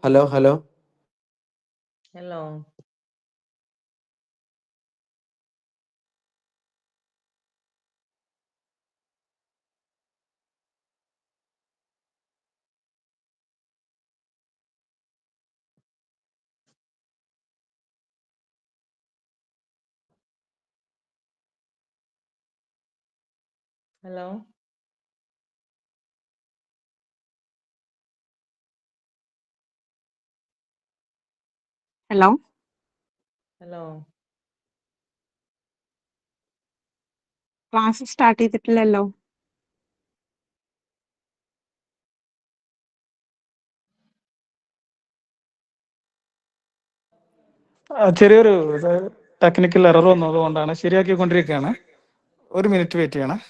Hello hello hello hello hello hello class start ചെയ്തിട്ടില്ലല്ലോ. ചെറിയൊരു technical error വന്നതുകൊണ്ടാണ് ശരിയാക്കിക്കൊണ്ടിരിക്കുകയാണ്. ഒരു മിനിറ്റ് വെയിറ്റ് ചെയ്യണം.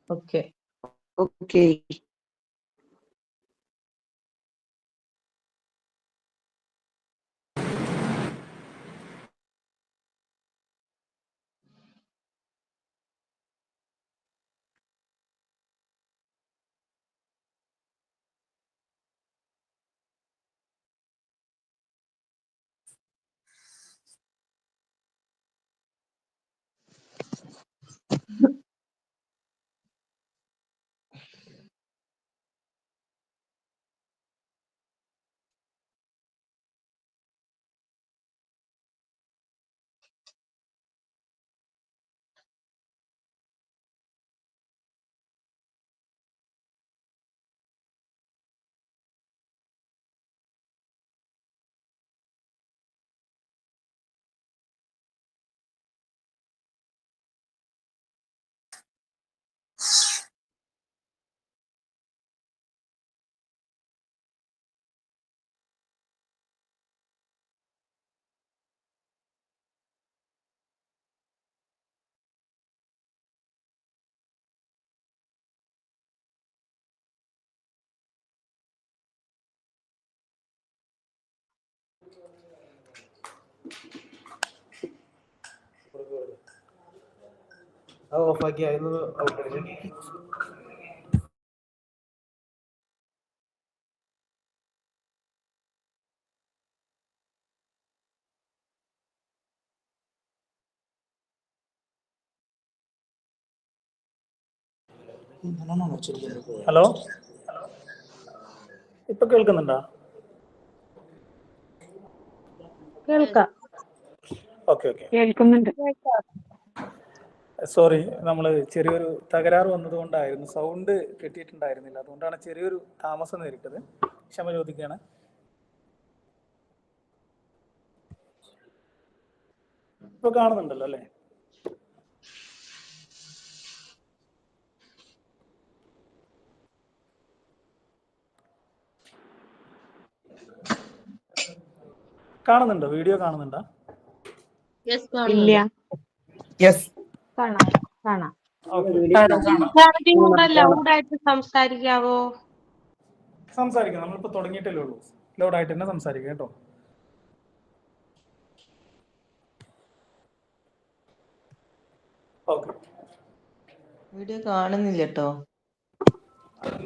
Okay okay. ഓഫാക്കി ആയിരുന്നു. ഹലോ, ഇപ്പൊ കേൾക്കുന്നുണ്ടോ? കേൾക്കാം. Okay okay. കേൾക്കുന്നുണ്ട്. സോറി, നമ്മൾ ചെറിയൊരു തകരാറ് വന്നതുകൊണ്ടായിരുന്നു സൗണ്ട് കിട്ടിയിട്ടുണ്ടായിരുന്നില്ല. അതുകൊണ്ടാണ് ചെറിയൊരു താമസം നേരിട്ടത്. ക്ഷമ ചോദിക്കുകയാണ്. ഇപ്പൊ കാണുന്നുണ്ടല്ലോ അല്ലേ? കാണുന്നുണ്ടോ? വീഡിയോ കാണുന്നുണ്ടോ? ഇല്ല. കാണാം കാണാം. ലൗഡായിട്ട് സംസാരിക്കാവോ? സംസാരിക്കാം. നമ്മളിപ്പോ തുടങ്ങിയിട്ടല്ലേ ഉള്ളൂ. ലൗഡായിട്ട് തന്നെ സംസാരിക്കാം കേട്ടോ. ഓക്കെ. വീഡിയോ കാണുന്നില്ല കേട്ടോ.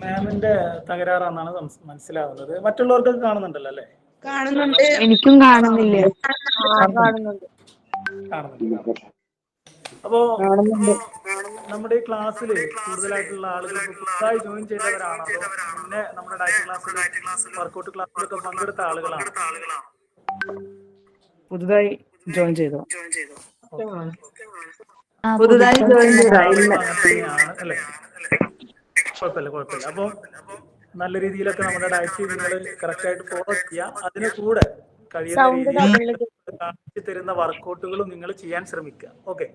മാമിന്റെ തകരാറാണെന്നാണ് മനസ്സിലാവുന്നത്. മറ്റുള്ളവർക്കൊക്കെ കാണുന്നുണ്ടല്ലോ അല്ലേ? കാണുന്നുണ്ട്. എനിക്കും കാണുന്നില്ല. കാണുന്നുണ്ട്. കാണുന്നുണ്ട്. അപ്പോ നമ്മുടെ ഈ ക്ലാസ്സിൽ കൂടുതലായിട്ടുള്ള ആളുകൾ പുതുതായി ജോയിൻ ചെയ്തവരാണോ, അതോ മുന്നേ നമ്മുടെ ഡയറ്റ് ക്ലാസ്സിൽ വർക്കൗട്ട് ക്ലാസ്സിലൊക്കെ പങ്കെടുത്ത ആളുകളാണോ? പുതുതായി ജോയിൻ ചെയ്തു. പുതുതായി ജോയിൻ ചെയ്ത തന്നെയാണ് അല്ലേ? കുഴപ്പമില്ല. അപ്പോൾ നല്ല രീതിയിലൊക്കെ നമ്മുടെ ഡയറ്റ് നിങ്ങൾ കറക്റ്റായിട്ട് ഫോളോ ചെയ്യുക. അതിന് കൂടെ കഴിയുന്ന രീതിയിൽ കാണിച്ചു തരുന്ന വർക്കൗട്ടുകളും നിങ്ങൾ ചെയ്യാൻ ശ്രമിക്കുക. ഓക്കെ.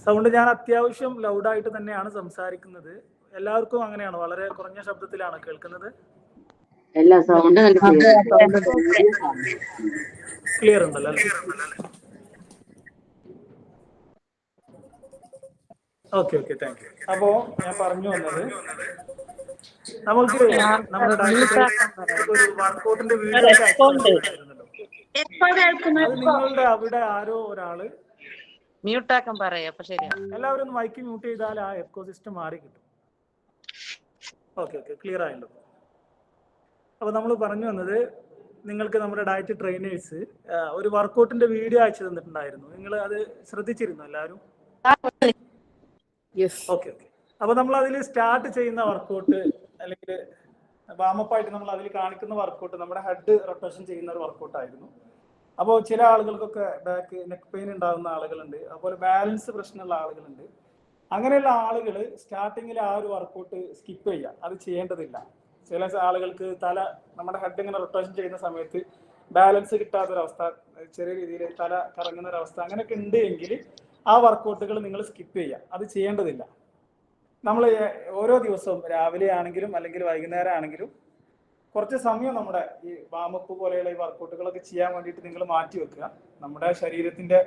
സൗണ്ട് ഞാൻ അത്യാവശ്യം ലൗഡായിട്ട് തന്നെയാണ് സംസാരിക്കുന്നത്. എല്ലാവർക്കും അങ്ങനെയാണ്? വളരെ കുറഞ്ഞ ശബ്ദത്തിലാണ് കേൾക്കുന്നത്? ക്ലിയർ ഉണ്ടല്ലോ അല്ലേ? Okay okay, thank you. അപ്പോ ഞാൻ പറഞ്ഞു വന്നത്, നമുക്ക് നമ്മുടെ ഒരു വർക്കൗട്ടിന്റെ വീഡിയോ അത് നിങ്ങളുടെ അവിടെ ആരോ ഒരാള് മ്യൂട്ടാക്കാൻ പറയാ. അപ്പൊ ശരിയാ. എല്ലാവരും ഒന്ന് മൈക്ക് മ്യൂട്ട് ചെയ്താൽ ആ എക്കോ സിസ്റ്റം മാറി കിട്ടും. ഓക്കെ ഓക്കെ, ക്ലിയർ ആയല്ലോ. അപ്പൊ നമ്മൾ പറഞ്ഞു വന്നത്, നിങ്ങൾക്ക് നമ്മുടെ ഡയറ്റ് ട്രെയിനേഴ്സ് ഒരു വർക്കൗട്ടിന്റെ വീഡിയോ അയച്ചു തന്നിട്ടുണ്ടായിരുന്നു. നിങ്ങൾ അത് ശ്രദ്ധിച്ചിരുന്നു എല്ലാവരും? ഓക്കെ. അപ്പൊ നമ്മൾ അതിൽ സ്റ്റാർട്ട് ചെയ്യുന്ന വർക്കൗട്ട് അല്ലെങ്കിൽ വാമപ്പായിട്ട് നമ്മൾ അതിൽ കാണിക്കുന്ന വർക്കൗട്ട് നമ്മുടെ ഹെഡ് റൊട്ടേഷൻ ചെയ്യുന്ന ഒരു വർക്കൗട്ട് ആയിരുന്നു. അപ്പോൾ ചില ആളുകൾക്കൊക്കെ ബാക്ക് നെക്ക് പെയിൻ ഉണ്ടാകുന്ന ആളുകളുണ്ട്, അതുപോലെ ബാലൻസ് പ്രശ്നമുള്ള ആളുകളുണ്ട്. അങ്ങനെയുള്ള ആളുകൾ സ്റ്റാർട്ടിങ്ങിൽ ആ ഒരു വർക്കൗട്ട് സ്കിപ്പ് ചെയ്യുക, അത് ചെയ്യേണ്ടതില്ല. ചില ആളുകൾക്ക് നമ്മുടെ ഹെഡ് ഇങ്ങനെ റൊട്ടേഷൻ ചെയ്യുന്ന സമയത്ത് ബാലൻസ് കിട്ടാത്തൊരവസ്ഥ, ചെറിയ രീതിയിൽ തല കറങ്ങുന്ന ഒരവസ്ഥ, അങ്ങനെയൊക്കെ ഉണ്ട് എങ്കിൽ ആ വർക്കൗട്ടുകൾ നിങ്ങൾ സ്കിപ്പ് ചെയ്യുക, അത് ചെയ്യേണ്ടതില്ല. നമ്മൾ ഓരോ ദിവസവും രാവിലെ ആണെങ്കിലും അല്ലെങ്കിൽ വൈകുന്നേരം ആണെങ്കിലും കുറച്ച് സമയം നമ്മുടെ ഈ വാമപ്പ് പോലെയുള്ള ഈ വർക്കൗട്ടുകളൊക്കെ ചെയ്യാൻ വേണ്ടിയിട്ട് നിങ്ങൾ മാറ്റി വെക്കുക. നമ്മുടെ ശരീരത്തിന്റെ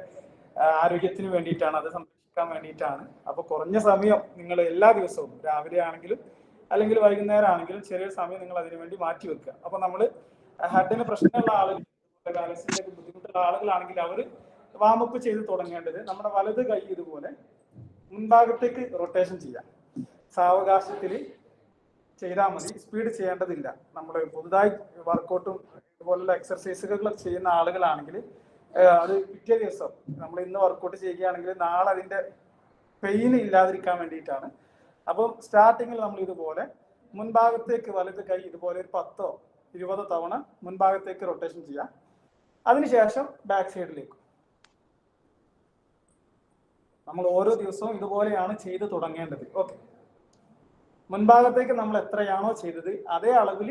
ആരോഗ്യത്തിന് വേണ്ടിയിട്ടാണ്, അത് സംരക്ഷിക്കാൻ വേണ്ടിയിട്ടാണ്. അപ്പോൾ കുറഞ്ഞ സമയം നിങ്ങൾ എല്ലാ ദിവസവും രാവിലെ ആണെങ്കിലും അല്ലെങ്കിൽ വൈകുന്നേരം ആണെങ്കിലും ചെറിയൊരു സമയം നിങ്ങൾ അതിനു വേണ്ടി മാറ്റി വെക്കുക. അപ്പോൾ നമ്മൾ ഹെഡിന് പ്രശ്നമുള്ള ആളുകൾ, ബാലൻസിന്റെ ബുദ്ധിമുട്ടുള്ള ആളുകളാണെങ്കിൽ അവർ വാമപ്പ് ചെയ്ത് തുടങ്ങേണ്ടത് നമ്മുടെ വലത് കൈ ഇതുപോലെ മുൻഭാഗത്തേക്ക് റൊട്ടേഷൻ ചെയ്യാം. സാവകാശത്തിൽ ചെയ്താൽ മതി, സ്പീഡ് ചെയ്യേണ്ടതില്ല. നമ്മൾ പുതുതായി വർക്കൗട്ടും ഇതുപോലുള്ള എക്സർസൈസുകൾ ചെയ്യുന്ന ആളുകളാണെങ്കിൽ അത് പിറ്റേ ദിവസം നമ്മൾ ഇന്ന് വർക്കൗട്ട് ചെയ്യുകയാണെങ്കിൽ നാളെ അതിന്റെ പെയിൻ ഇല്ലാതിരിക്കാൻ വേണ്ടിയിട്ടാണ്. അപ്പം സ്റ്റാർട്ടിങ്ങിൽ നമ്മൾ ഇതുപോലെ മുൻഭാഗത്തേക്ക് വലത് കൈ ഇതുപോലെ ഒരു 10-20 തവണ മുൻഭാഗത്തേക്ക് റൊട്ടേഷൻ ചെയ്യാം. അതിനുശേഷം ബാക്ക് സൈഡിലേക്ക്. നമ്മൾ ഓരോ ദിവസവും ഇതുപോലെയാണ് ചെയ്ത് തുടങ്ങേണ്ടത്. ഓക്കെ. മുൻഭാഗത്തേക്ക് നമ്മൾ എത്രയാണോ ചെയ്തത് അതേ അളവിൽ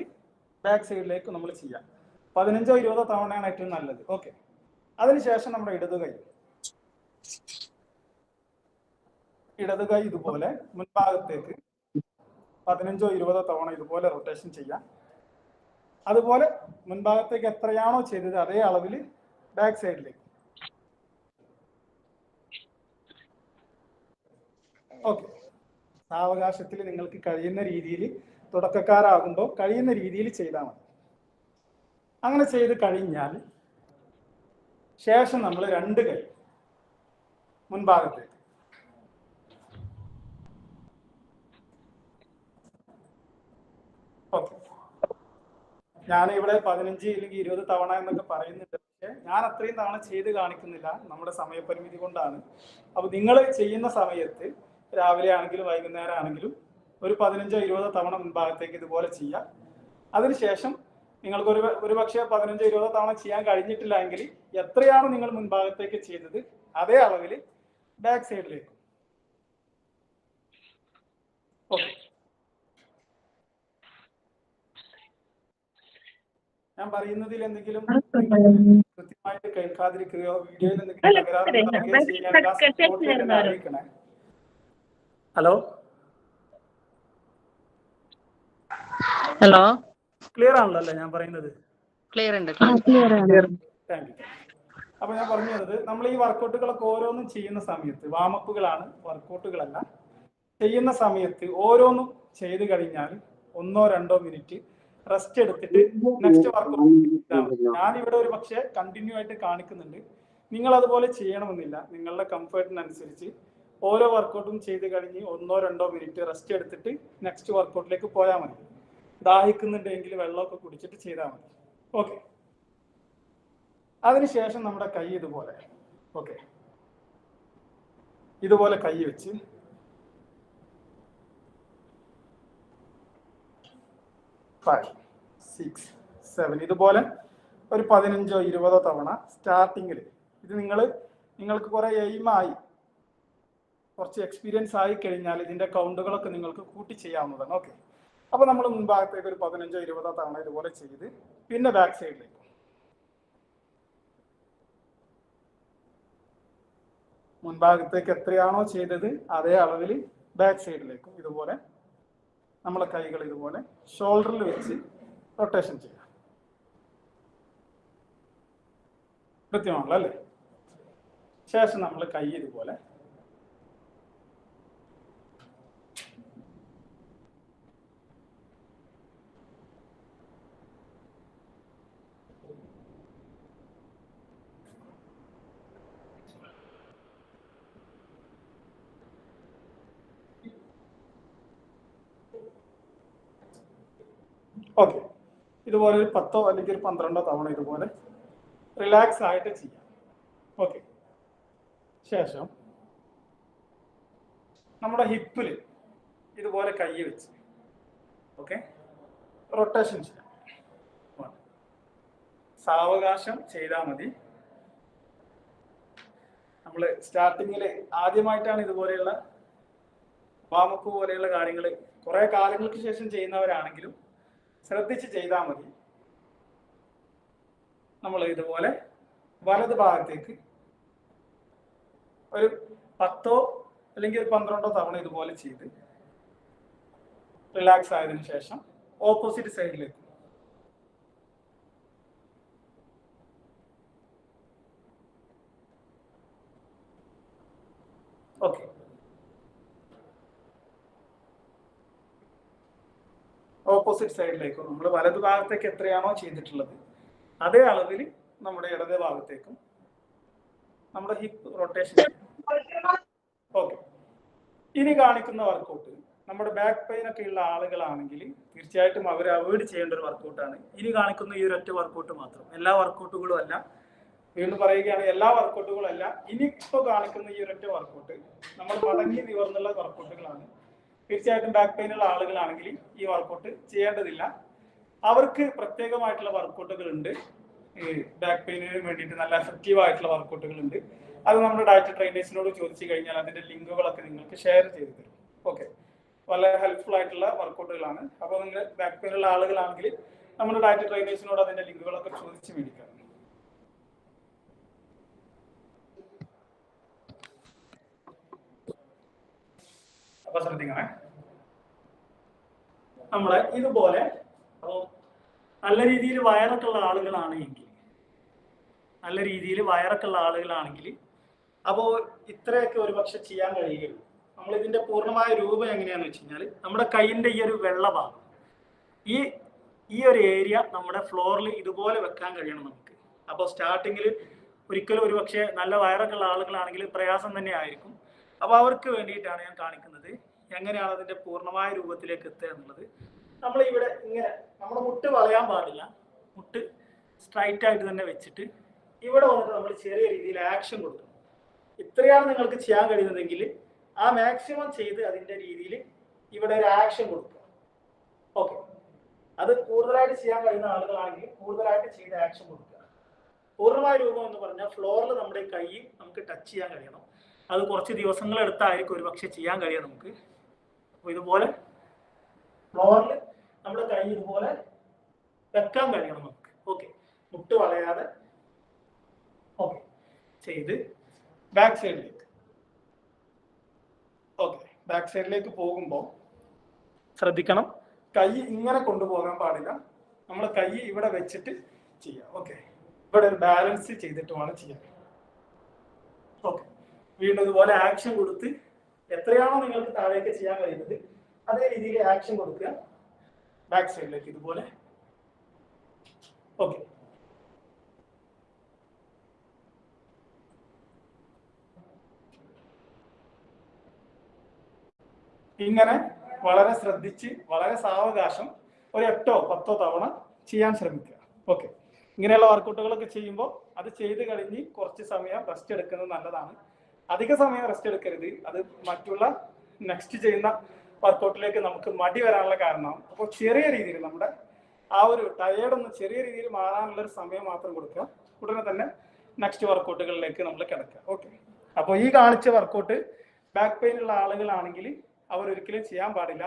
ബാക്ക് സൈഡിലേക്ക് നമ്മൾ ചെയ്യാം. 15-20 തവണയാണ് ഏറ്റവും നല്ലത്. ഓക്കെ. അതിനുശേഷം നമ്മുടെ ഇടത് കൈ ഇതുപോലെ മുൻഭാഗത്തേക്ക് 15-20 തവണ ഇതുപോലെ റൊട്ടേഷൻ ചെയ്യാം. അതുപോലെ മുൻഭാഗത്തേക്ക് എത്രയാണോ ചെയ്തത് അതേ അളവിൽ ബാക്ക് സൈഡിലേക്ക്. ഓക്കെ. സാവകാശത്തിൽ നിങ്ങൾക്ക് കഴിയുന്ന രീതിയിൽ, തുടക്കക്കാരാകുമ്പോൾ കഴിയുന്ന രീതിയിൽ ചെയ്താൽ മതി. അങ്ങനെ ചെയ്ത് കഴിഞ്ഞാൽ ശേഷം നമ്മൾ 2 കൈ മുൻഭാഗത്തേക്ക്. ഓക്കെ. ഞാനിവിടെ 15 അല്ലെങ്കിൽ 20 തവണ എന്നൊക്കെ പറയുന്നുണ്ട്, പക്ഷെ ഞാൻ അത്രയും തവണ ചെയ്ത് കാണിക്കുന്നില്ല, നമ്മുടെ സമയപരിമിതി കൊണ്ടാണ്. അപ്പൊ നിങ്ങൾ ചെയ്യുന്ന സമയത്ത് രാവിലെ ആണെങ്കിലും വൈകുന്നേരം ആണെങ്കിലും ഒരു 15-20 തവണ മുൻഭാഗത്തേക്ക് ഇതുപോലെ ചെയ്യാം. അതിനുശേഷം നിങ്ങൾക്ക് ഒരു പക്ഷേ 15-20 തവണ ചെയ്യാൻ കഴിഞ്ഞിട്ടില്ല എങ്കിൽ എത്രയാണ് നിങ്ങൾ മുൻഭാഗത്തേക്ക് ചെയ്തത് അതേ അളവിൽ ബാക്ക് സൈഡിലേക്ക്. ഓക്കെ. ഞാൻ പറയുന്നതിൽ എന്തെങ്കിലും കൃത്യമായിട്ട് കേൾക്കാതിരിക്കുകയോ വീഡിയോയിൽ എന്തെങ്കിലും തകരാറുണ്ടാവുകയോ അറിയിക്കണേ. ഹലോ ഹലോ, ക്ലിയർ ആണല്ലോ അല്ലേ ഞാൻ പറയുന്നത്? ക്ലിയർ ഉണ്ട്. Thank you. അപ്പൊ ഞാൻ പറഞ്ഞു തന്നത്, നമ്മൾ ഈ വർക്കൗട്ടുകളൊക്കെ ഓരോന്നും ചെയ്യുന്ന സമയത്ത്, വാമപ്പുകളാണ്, വർക്കൗട്ടുകളല്ല, ചെയ്യുന്ന സമയത്ത് ഓരോന്നും ചെയ്ത് കഴിഞ്ഞാൽ 1-2 മിനിറ്റ് റെസ്റ്റ് എടുത്തിട്ട് നെക്സ്റ്റ് വർക്കൗട്ട്. ഞാനിവിടെ ഒരു പക്ഷേ കണ്ടിന്യൂ ആയിട്ട് കാണിക്കുന്നുണ്ട്, നിങ്ങൾ അതുപോലെ ചെയ്യണമെന്നില്ല. നിങ്ങളുടെ കംഫർട്ടിനനുസരിച്ച് ഓരോ വർക്കൗട്ടും ചെയ്ത് കഴിഞ്ഞ് 1-2 മിനിറ്റ് റെസ്റ്റ് എടുത്തിട്ട് നെക്സ്റ്റ് വർക്കൗട്ടിലേക്ക് പോയാൽ മതി. ദാഹിക്കുന്നുണ്ടെങ്കിൽ വെള്ളമൊക്കെ കുടിച്ചിട്ട് ചെയ്താൽ മതി. ഓക്കെ. അതിനുശേഷം നമ്മുടെ കൈ ഇതുപോലെ, ഓക്കെ, ഇതുപോലെ കൈ വെച്ച് 5, 6, 7 ഇതുപോലെ ഒരു 15-20 തവണ സ്റ്റാർട്ടിങ്ങിൽ. ഇത് നിങ്ങൾക്ക് കുറെ എയിമായി, കുറച്ച് എക്സ്പീരിയൻസ് ആയി കഴിഞ്ഞാൽ ഇതിന്റെ കൗണ്ടുകളൊക്കെ നിങ്ങൾക്ക് കൂട്ടി ചെയ്യാവുന്നതാണ്. ഓക്കെ. അപ്പൊ നമ്മൾ മുൻഭാഗത്തേക്ക് ഒരു 15-20 തവണ ഇതുപോലെ ചെയ്ത് പിന്നെ ബാക്ക് സൈഡിലേക്ക്. മുൻഭാഗത്തേക്ക് എത്രയാണോ ചെയ്തത് അതേ അളവിൽ ബാക്ക് സൈഡിലേക്കും ഇതുപോലെ നമ്മളെ കൈകൾ ഇതുപോലെ ഷോൾഡറിൽ വെച്ച് റൊട്ടേഷൻ ചെയ്യാം. കൃത്യമാണല്ലോ അല്ലേ? ശേഷം നമ്മൾ കൈ ഇതുപോലെ ഓക്കെ. ഇതുപോലെ ഒരു 10 അല്ലെങ്കിൽ ഒരു 12 തവണ ഇതുപോലെ റിലാക്സ് ആയിട്ട് ചെയ്യാം. ഓക്കെ. ശേഷം നമ്മുടെ ഹിപ്പിൽ ഇതുപോലെ കൈ വെച്ച് ഓക്കെ റൊട്ടേഷൻ ചെയ്യാം. സാവകാശം ചെയ്താൽ മതി. നമ്മൾ സ്റ്റാർട്ടിങ്ങിൽ ആദ്യമായിട്ടാണ് ഇതുപോലെയുള്ള വാമപ്പ് പോലെയുള്ള കാര്യങ്ങൾ കുറെ കാലങ്ങൾക്ക് ശേഷം ചെയ്യുന്നവരാണെങ്കിലും ശ്രദ്ധിച്ച് ചെയ്താൽ മതി. നമ്മൾ ഇതുപോലെ വലത് ഭാഗത്തേക്ക് ഒരു 10 അല്ലെങ്കിൽ ഒരു 12 തവണ ഇതുപോലെ ചെയ്ത് റിലാക്സ് ആയതിനു ശേഷം ഓപ്പോസിറ്റ് സൈഡിലേക്ക് ഓക്കെ. ഓപ്പോസിറ്റ് സൈഡിലേക്കും നമ്മൾ വലതു ഭാഗത്തേക്ക് എത്രയാണോ ചെയ്തിട്ടുള്ളത് അതേ അളവിൽ നമ്മുടെ ഇടത് ഭാഗത്തേക്കും നമ്മുടെ ഹിപ്പ് റൊട്ടേഷൻ. ഓക്കെ. ഇനി കാണിക്കുന്ന വർക്കൗട്ട് നമ്മുടെ ബാക്ക് പെയിൻ ഒക്കെ ഉള്ള ആളുകളാണെങ്കിൽ തീർച്ചയായിട്ടും അവർ അവോയ്ഡ് ചെയ്യേണ്ട ഒരു വർക്കൗട്ടാണ്. ഇനി കാണിക്കുന്ന ഈ ഒരൊറ്റ വർക്കൗട്ട് മാത്രം, എല്ലാ വർക്കൗട്ടുകളും അല്ല. വീണ്ടും പറയുകയാണ്, എല്ലാ വർക്കൗട്ടുകളും അല്ല. ഇനി ഇപ്പോൾ കാണിക്കുന്ന ഈ ഒരൊറ്റ വർക്കൗട്ട് നമ്മൾ മടങ്ങി നിവർന്നുള്ള വർക്കൗട്ടുകളാണ്. തീർച്ചയായിട്ടും ബാക്ക് പെയിൻ ഉള്ള ആളുകളാണെങ്കിൽ ഈ വർക്കൗട്ട് ചെയ്യേണ്ടതില്ല. അവർക്ക് പ്രത്യേകമായിട്ടുള്ള വർക്കൗട്ടുകൾ ഉണ്ട്. ബാക്ക് പെയിനിന് വേണ്ടിയിട്ട് നല്ല എഫക്റ്റീവ് ആയിട്ടുള്ള വർക്കൗട്ടുകൾ ഉണ്ട്. അത് നമ്മുടെ ഡയറ്റ് ട്രെയിനേഴ്സിനോട് ചോദിച്ചു കഴിഞ്ഞാൽ അതിന്റെ ലിങ്കുകളൊക്കെ നിങ്ങൾക്ക് ഷെയർ ചെയ്ത് തരും. ഓക്കെ. വളരെ ഹെൽപ്ഫുൾ ആയിട്ടുള്ള വർക്കൗട്ടുകളാണ്. അപ്പോൾ നിങ്ങൾ ബാക്ക് പെയിൻ ഉള്ള ആളുകളാണെങ്കിൽ നമ്മുടെ ഡയറ്റ് ട്രെയിനേഴ്സിനോട് അതിന്റെ ലിങ്കുകളൊക്കെ ചോദിച്ച് മേടിക്കാം. അപ്പൊ ശ്രദ്ധിക്കണേ, നമ്മളെ ഇതുപോലെ അപ്പോൾ നല്ല രീതിയിൽ വയറൊക്കെ ഉള്ള ആളുകളാണെങ്കിൽ അപ്പോൾ ഇത്രയൊക്കെ ഒരു പക്ഷെ ചെയ്യാൻ കഴിയുകയുള്ളൂ. നമ്മൾ ഇതിന്റെ പൂർണ്ണമായ രൂപം എങ്ങനെയാന്ന് വെച്ച് കഴിഞ്ഞാൽ നമ്മുടെ കൈയിന്റെ ഈ ഒരു വെള്ള ഭാഗം ഈ ഒരു ഏരിയ നമ്മുടെ ഫ്ലോറിൽ ഇതുപോലെ വെക്കാൻ കഴിയണം നമുക്ക്. അപ്പോൾ സ്റ്റാർട്ടിങ്ങിൽ ഒരിക്കലും ഒരു പക്ഷേ നല്ല വയറൊക്കെ ഉള്ള ആളുകളാണെങ്കിൽ പ്രയാസം തന്നെ ആയിരിക്കും. അപ്പോൾ അവർക്ക് വേണ്ടിയിട്ടാണ് ഞാൻ കാണിക്കുന്നത് എങ്ങനെയാണ് അതിന്റെ പൂർണ്ണമായ രൂപത്തിലേക്ക് എത്തുക എന്നുള്ളത്. നമ്മൾ ഇവിടെ ഇങ്ങനെ നമ്മുടെ മുട്ട് വളയാൻ പാടില്ല. മുട്ട് സ്ട്രൈറ്റ് ആയിട്ട് തന്നെ വെച്ചിട്ട് ഇവിടെ വന്നിട്ട് നമ്മൾ ചെറിയ രീതിയിൽ ആക്ഷൻ കൊടുക്കണം. ഇത്രയാണ് നിങ്ങൾക്ക് ചെയ്യാൻ കഴിയുന്നതെങ്കിൽ ആ മാക്സിമം ചെയ്ത് അതിന്റെ രീതിയിൽ ഇവിടെ ഒരു ആക്ഷൻ കൊടുക്കുക. ഓക്കെ. അത് കൂടുതലായിട്ട് ചെയ്യാൻ കഴിയുന്ന ആളുകളാണെങ്കിൽ കൂടുതലായിട്ട് ചെയ്ത് ആക്ഷൻ കൊടുക്കുക. പൂർണ്ണമായ രൂപം എന്ന് പറഞ്ഞാൽ ഫ്ലോറിൽ നമ്മുടെ കൈ നമുക്ക് ടച്ച് ചെയ്യാൻ കഴിയണം. അത് കുറച്ച് ദിവസങ്ങളെടുത്തായിരിക്കും ഒരു പക്ഷെ ചെയ്യാൻ കഴിയാം നമുക്ക്. അപ്പോൾ ഇതുപോലെ ഫ്ലോറിൽ നമ്മുടെ കൈ ഇതുപോലെ വെക്കാൻ കഴിയണം നമുക്ക്. ഓക്കെ. മുട്ട് വളയാതെ ഓക്കെ ചെയ്ത് ബാക്ക് സൈഡിലേക്ക് ഓക്കെ ബാക്ക് സൈഡിലേക്ക് പോകുമ്പോൾ ശ്രദ്ധിക്കണം, കൈ ഇങ്ങനെ കൊണ്ടുപോകാൻ പാടില്ല. നമ്മൾ കൈ ഇവിടെ വെച്ചിട്ട് ചെയ്യാം. ഓക്കെ. ഇവിടെ ഒരു ബാലൻസ് ചെയ്തിട്ട് വേണം ചെയ്യാൻ. ഓക്കെ. വീണ്ടും ഇതുപോലെ ആക്ഷൻ കൊടുത്ത് എത്രയാണോ നിങ്ങൾക്ക് താഴേക്ക് ചെയ്യാൻ കഴിയുന്നത് അതേ രീതിയിൽ ആക്ഷൻ കൊടുക്കുക. ബാക്ക് സൈഡിലേക്ക് ഇതുപോലെ ഓക്കെ. ഇങ്ങനെ വളരെ ശ്രദ്ധിച്ച് വളരെ സാവകാശം ഒരു 8 or 10 തവണ ചെയ്യാൻ ശ്രമിക്കുക. ഓക്കെ. ഇങ്ങനെയുള്ള വർക്കൗട്ടുകളൊക്കെ ചെയ്യുമ്പോൾ അത് ചെയ്ത് കഴിഞ്ഞ് കുറച്ച് സമയം റെസ്റ്റ് എടുക്കുന്നത് നല്ലതാണ്. അധിക സമയം റെസ്റ്റ് എടുക്കരുത്. അത് മറ്റുള്ള നെക്സ്റ്റ് ചെയ്യുന്ന വർക്കൗട്ടിലേക്ക് നമുക്ക് മടി വരാനുള്ള കാരണമാണ്. അപ്പോൾ ചെറിയ രീതിയിൽ നമ്മുടെ ആ ഒരു ടയേർഡൊന്ന് ചെറിയ രീതിയിൽ മാറാനുള്ള ഒരു സമയം മാത്രം കൊടുക്കുക. ഉടനെ തന്നെ നെക്സ്റ്റ് വർക്കൗട്ടുകളിലേക്ക് നമ്മൾ കിടക്കുക. ഓക്കെ. അപ്പോൾ ഈ കാണിച്ച വർക്കൗട്ട് ബാക്ക് പെയിൻ ഉള്ള ആളുകളാണെങ്കിൽ അവരൊരിക്കലും ചെയ്യാൻ പാടില്ല.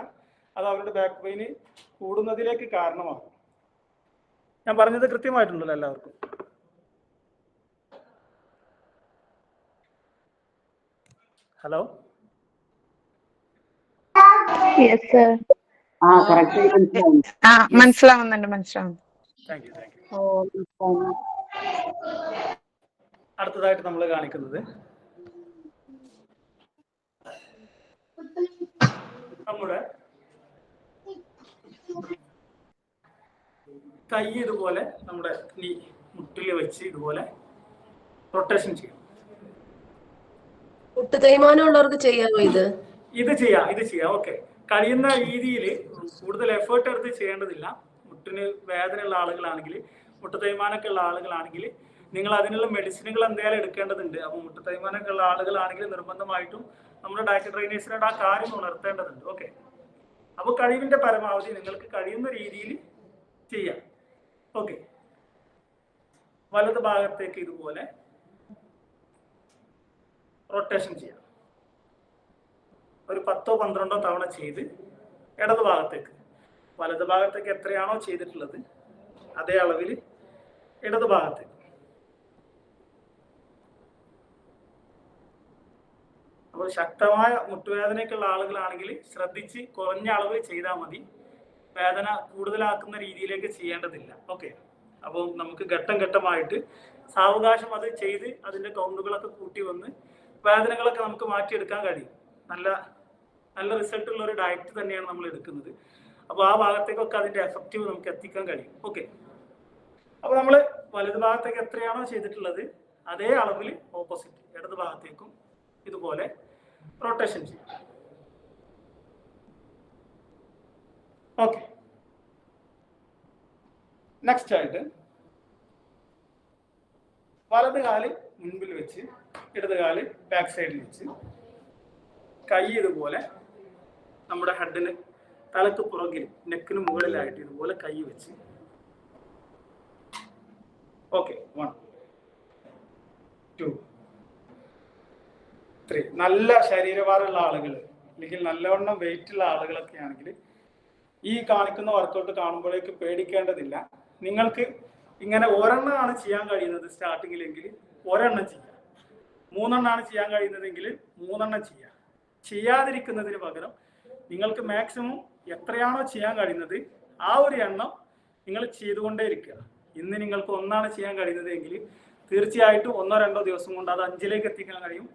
അത് അവരുടെ ബാക്ക് പെയിന് കൂടുന്നതിലേക്ക് കാരണമാകും. ഞാൻ പറഞ്ഞത് കൃത്യമായിട്ടുണ്ടല്ലോ എല്ലാവർക്കും? ഹലോ. മനസ്സിലാവുന്നുണ്ട്. Thank you. അടുത്തതായിട്ട് നമ്മൾ കാണിക്കുന്നത് നമ്മുടെ കൈ ഇതുപോലെ നമ്മുടെ മുട്ടിൽ വെച്ച് ഇതുപോലെ റൊട്ടേഷൻ ചെയ്യും. മുട്ട് തേയ്മാനമുള്ളവർക്ക് ചെയ്യാമോ ഇത് ചെയ്യാം. ഓക്കെ. കഴിയുന്ന രീതിയിൽ കൂടുതൽ എഫേർട്ട് എടുത്ത് ചെയ്യേണ്ടതില്ല. മുട്ട് മുട്ടിന് വേദനയുള്ള ആളുകളാണെങ്കിൽ, മുട്ട് തേയ്മാനമൊക്കെ ഉള്ള ആളുകളാണെങ്കിൽ നിങ്ങൾ അതിനുള്ള മെഡിസിനുകൾ എന്തായാലും എടുക്കേണ്ടതുണ്ട്. അപ്പോൾ മുട്ട് തേയ്മാനമൊക്കെ ഉള്ള ആളുകളാണെങ്കിൽ നിർബന്ധമായിട്ടും നമ്മുടെ ഡയറ്റ് ട്രെയിനേഴ്സിനോട് ആ കാര്യം ഉണർത്തേണ്ടതുണ്ട്. ഓക്കെ, അപ്പോൾ കഴിവിന്റെ പരമാവധി നിങ്ങൾക്ക് കഴിയുന്ന രീതിയിൽ ചെയ്യാം. ഓക്കെ, വലത് ഭാഗത്തേക്ക് ഇതുപോലെ റൊട്ടേഷൻ ചെയ്യാം. ഒരു 10-12 തവണ ചെയ്ത് ഇടത് ഭാഗത്തേക്ക്, വലത് ഭാഗത്തേക്ക് എത്രയാണോ ചെയ്തിട്ടുള്ളത് അതേ അളവിൽ ഇടത് ഭാഗത്തേക്ക്. അപ്പോൾ ശക്തമായ മുട്ടുവേദനയൊക്കെയുള്ള ആളുകളാണെങ്കിൽ ശ്രദ്ധിച്ച് കുറഞ്ഞ അളവ് ചെയ്താൽ മതി, വേദന കൂടുതലാക്കുന്ന രീതിയിലേക്ക് ചെയ്യേണ്ടതില്ല. ഓക്കെ, അപ്പോൾ നമുക്ക് ഘട്ടം ഘട്ടമായിട്ട് സാവകാശം അത് ചെയ്ത് അതിൻ്റെ കൗണ്ടുകളൊക്കെ കൂട്ടി വന്ന് വേദനകളൊക്കെ നമുക്ക് മാറ്റിയെടുക്കാൻ കഴിയും. നല്ല നല്ല റിസൾട്ട് ഉള്ള ഒരു ഡയറ്റ് തന്നെയാണ് നമ്മൾ എടുക്കുന്നത്. അപ്പോൾ ആ ഭാഗത്തേക്കൊക്കെ അതിൻ്റെ എഫക്റ്റീവ് നമുക്ക് എത്തിക്കാൻ കഴിയും. ഓക്കെ, അപ്പോൾ നമ്മൾ വലത് ഭാഗത്തേക്ക് എത്രയാണോ ചെയ്തിട്ടുള്ളത് അതേ അളവിൽ ഓപ്പോസിറ്റ് ഇടത് ഭാഗത്തേക്കും ഇതുപോലെ റൊട്ടേഷൻ ചെയ്യും. ഓക്കെ, നെക്സ്റ്റ് ആയിട്ട് വലത് കാല് മുൻപിൽ വെച്ച് ഇടത് കാല് ബാക്ക് സൈഡിൽ വെച്ച് കൈ ഇതുപോലെ നമ്മുടെ ഹെഡിന് തലക്ക് പുറകിൽ നെക്കിന് മുകളിലായിട്ട് ഇതുപോലെ കൈ വെച്ച്. ഓക്കെ, 1 2 3. നല്ല ശരീരഭാരമുള്ള ആളുകൾ അല്ലെങ്കിൽ നല്ലവണ്ണം വെയിറ്റ് ഉള്ള ആളുകളൊക്കെ ആണെങ്കിൽ ഈ കാണിക്കുന്ന വർക്കൗട്ട് കാണുമ്പോഴേക്ക് പേടിക്കേണ്ടതില്ല. നിങ്ങൾക്ക് ഇങ്ങനെ ഒരെണ്ണമാണ് ചെയ്യാൻ കഴിയുന്നത് സ്റ്റാർട്ടിങ്ങിലെങ്കിൽ ഒരെണ്ണം ചെയ്യാം, 3 എണ്ണമാണ് ചെയ്യാൻ കഴിയുന്നതെങ്കിൽ 3 എണ്ണം ചെയ്യാം. ചെയ്യാതിരിക്കുന്നതിന് പകരം നിങ്ങൾക്ക് മാക്സിമം എത്രയാണോ ചെയ്യാൻ കഴിയുന്നത് ആ ഒരു എണ്ണം നിങ്ങൾ ചെയ്തുകൊണ്ടേ ഇരിക്കുക. ഇന്ന് നിങ്ങൾക്ക് 1 ചെയ്യാൻ കഴിയുന്നത് എങ്കിൽ തീർച്ചയായിട്ടും 1-2 ദിവസം കൊണ്ട് അത് 5 എത്തിക്കാൻ കഴിയും.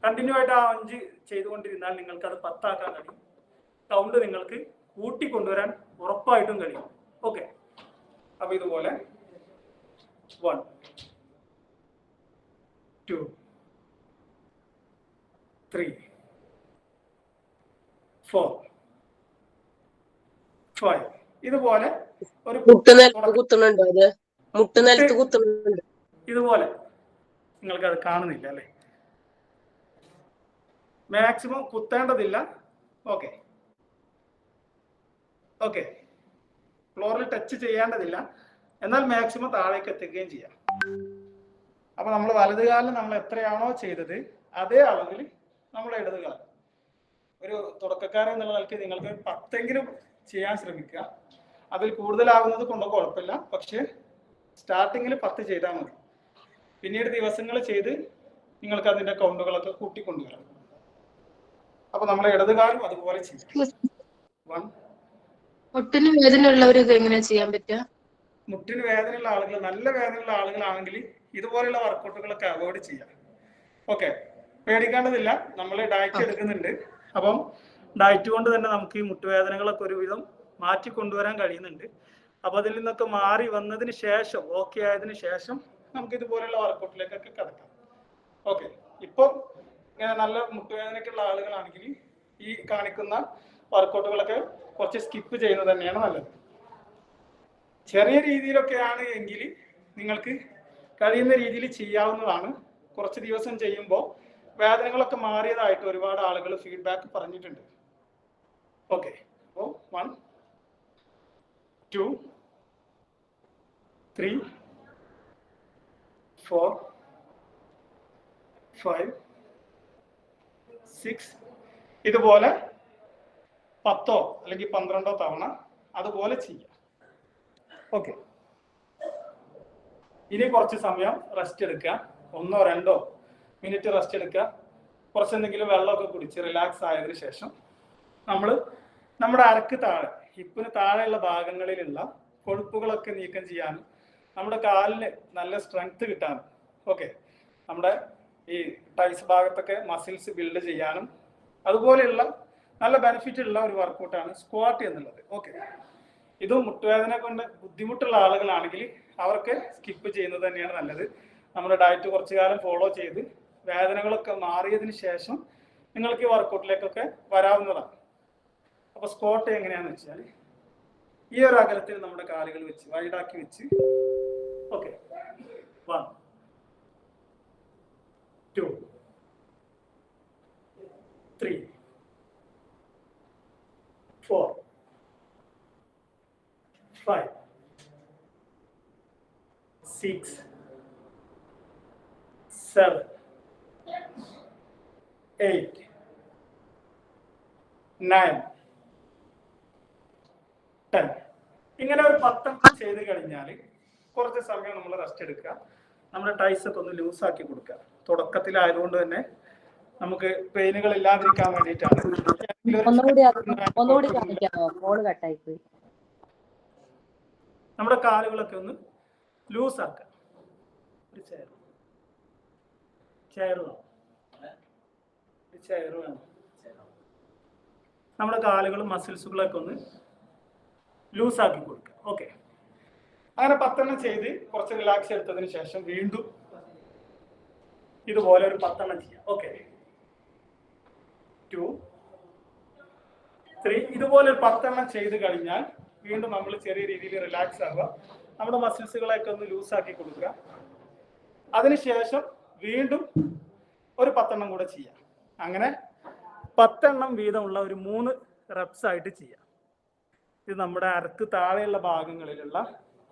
കണ്ടിന്യൂ ആയിട്ട് ആ 5 ചെയ്തുകൊണ്ടിരുന്നാൽ നിങ്ങൾക്ക് അത് 10 ആക്കാൻ കഴിയും. കൗണ്ട് നിങ്ങൾക്ക് കൂട്ടിക്കൊണ്ടുവരാൻ ഉറപ്പായിട്ടും കഴിയും. ഓക്കെ, അപ്പൊ ഇതുപോലെ 1 2 3 4 5 ഇതുപോലെ ഒരു ഇതുപോലെ നിങ്ങൾക്ക് അത് കാണുന്നില്ല അല്ലേ? മാക്സിമം കുത്തേണ്ടതില്ല. ഓക്കെ ഓക്കെ, ഫ്ലോറിൽ ടച്ച് ചെയ്യേണ്ടതില്ല, എന്നാൽ മാക്സിമം താഴേക്ക് എത്തിക്കുകയും ചെയ്യാം. അപ്പൊ നമ്മൾ വലതുകാലിൽ നമ്മൾ എത്രയാണോ ചെയ്തത് അതേ അളവിൽ നമ്മുടെ ഇടതുകാലം, ഒരു തുടക്കക്കാരൻ എന്നുള്ള നിലയ്ക്ക് നിങ്ങൾക്ക് 10 ചെയ്യാൻ ശ്രമിക്കുക. അതിൽ കൂടുതലാകുന്നത് കൊണ്ട് കുഴപ്പമില്ല, പക്ഷെ സ്റ്റാർട്ടിങ്ങിൽ 10 ചെയ്താൽ മതി. പിന്നീട് ദിവസങ്ങൾ ചെയ്ത് നിങ്ങൾക്ക് അതിന്റെ കൗണ്ടുകളൊക്കെ കൂട്ടിക്കൊണ്ടുവരാം. അപ്പൊ നമ്മളെ ഇടതുകാലം അതുപോലെ ചെയ്യാം. മുട്ടിന് വേദനയുള്ളവർ ഇത് എങ്ങനെയാ ചെയ്യാൻ പറ്റുക? മുട്ടിന് വേദനയുള്ള ആളുകൾ, നല്ല വേദനയുള്ള ആളുകളാണെങ്കിൽ ഇതുപോലെയുള്ള വർക്കൗട്ടുകളൊക്കെ അവോയ്ഡ് ചെയ്യാം. ഓക്കെ, പേടിക്കേണ്ടതില്ല, നമ്മൾ ഡയറ്റ് എടുക്കുന്നുണ്ട്. അപ്പം ഡയറ്റ് കൊണ്ട് തന്നെ നമുക്ക് ഈ മുട്ടുവേദനകളൊക്കെ ഒരുവിധം മാറ്റി കൊണ്ടുവരാൻ കഴിയുന്നുണ്ട്. അപ്പൊ അതിൽ നിന്നൊക്കെ മാറി വന്നതിന് ശേഷം, ഓക്കെ ആയതിനു ശേഷം നമുക്ക് ഇതുപോലെയുള്ള വർക്കൗട്ടിലേക്കൊക്കെ കിടക്കാം. ഓക്കെ, ഇപ്പം ഇങ്ങനെ നല്ല മുട്ടുവേദനയ്ക്കുള്ള ആളുകളാണെങ്കിൽ ഈ കാണിക്കുന്ന വർക്കൗട്ടുകളൊക്കെ കുറച്ച് സ്കിപ്പ് ചെയ്യുന്നത് തന്നെയാണ് നല്ലത്. ചെറിയ രീതിയിലൊക്കെയാണ് എങ്കിൽ നിങ്ങൾക്ക് കഴിയുന്ന രീതിയിൽ ചെയ്യാവുന്നതാണ്. കുറച്ച് ദിവസം ചെയ്യുമ്പോൾ വേദനകളൊക്കെ മാറിയതായിട്ട് ഒരുപാട് ആളുകൾ ഫീഡ്ബാക്ക് പറഞ്ഞിട്ടുണ്ട്. ഓക്കെ, അപ്പോൾ 1 2 3 4 5 6 ഇതുപോലെ 10 അല്ലെങ്കിൽ 12 തവണ അതുപോലെ ചെയ്യാം. ഓക്കെ, ഇനി കുറച്ച് സമയം റെസ്റ്റ് എടുക്കുക, 1-2 മിനിറ്റ് റെസ്റ്റ് എടുക്കുക. കുറച്ചെന്തെങ്കിലും വെള്ളമൊക്കെ കുടിച്ച് റിലാക്സ് ആയതിനു ശേഷം നമ്മൾ നമ്മുടെ അരക്ക് താഴെ, ഹിപ്പിന് താഴെയുള്ള ഭാഗങ്ങളിലുള്ള കൊഴുപ്പുകളൊക്കെ നീക്കം ചെയ്യാനും നമ്മുടെ കാലിന് നല്ല സ്ട്രെങ്ത് കിട്ടാനും, ഓക്കെ, നമ്മുടെ ഈ ടൈസ് ഭാഗത്തൊക്കെ മസിൽസ് ബിൽഡ് ചെയ്യാനും അതുപോലെയുള്ള നല്ല ബെനിഫിറ്റ് ഉള്ള ഒരു വർക്കൗട്ടാണ് സ്ക്വാട്ട് എന്നുള്ളത്. ഓക്കെ, ഇതും മുട്ടുവേദന കൊണ്ട് ബുദ്ധിമുട്ടുള്ള ആളുകളാണെങ്കിൽ അവർക്ക് സ്കിപ്പ് ചെയ്യുന്നത് തന്നെയാണ് നല്ലത്. നമ്മുടെ ഡയറ്റ് കുറച്ചു കാലം ഫോളോ ചെയ്ത് വേദനകളൊക്കെ മാറിയതിന് ശേഷം നിങ്ങൾക്ക് ഈ വർക്കൗട്ടിലേക്കൊക്കെ വരാവുന്നതാണ്. അപ്പോൾ സ്ക്വാട്ട് എങ്ങനെയാണെന്ന് വെച്ചാൽ ഈ ഒരു അകലത്തിൽ നമ്മുടെ കാലുകൾ വെച്ച് വൈഡാക്കി വെച്ച് ഓക്കെ 1 2 3 4 5 6 7 8 9 10 ഇങ്ങനെ ഒരു 10 ചെയ്ത് കഴിഞ്ഞാൽ കുറച്ച് സമയം നമ്മൾ റെസ്റ്റ് എടുക്കുക. നമ്മുടെ ടൈസ് ഒക്കെ ഒന്ന് ലൂസ് ആക്കി കൊടുക്കുക. തുടക്കത്തിലായതുകൊണ്ട് തന്നെ നമുക്ക് പെയിനുകൾ ഇല്ലാതിരിക്കാൻ വേണ്ടിയിട്ടാണ്. നമ്മുടെ കാലുകളൊക്കെ ഒന്ന് ലൂസ് ആക്കുക. ഒരു ചെയർ വേണം. നമ്മുടെ കാലുകളും മസിൽസുകളൊക്കെ ഒന്ന് ലൂസ് ആക്കി കൊടുക്കുക. ഓക്കെ, അങ്ങനെ 10 ചെയ്ത് കുറച്ച് റിലാക്സ് എടുത്തതിന് ശേഷം വീണ്ടും ഇതുപോലെ ഒരു 10 ചെയ്യാം. ഓക്കെ, 2 3 ഇതുപോലെ ഒരു 10 ചെയ്ത് കഴിഞ്ഞാൽ വീണ്ടും നമ്മൾ ചെറിയ രീതിയിൽ റിലാക്സ് ആവുക. നമ്മുടെ മസിൽസുകളൊക്കെ ഒന്ന് ലൂസ് ആക്കി കൊടുക്കുക. അതിനുശേഷം വീണ്ടും ഒരു 10 കൂടെ ചെയ്യാം. അങ്ങനെ 10 വീതമുള്ള ഒരു 3 റെപ്സ് ആയിട്ട് ചെയ്യാം. ഇത് നമ്മുടെ അരക്ക് താഴെയുള്ള ഭാഗങ്ങളിലുള്ള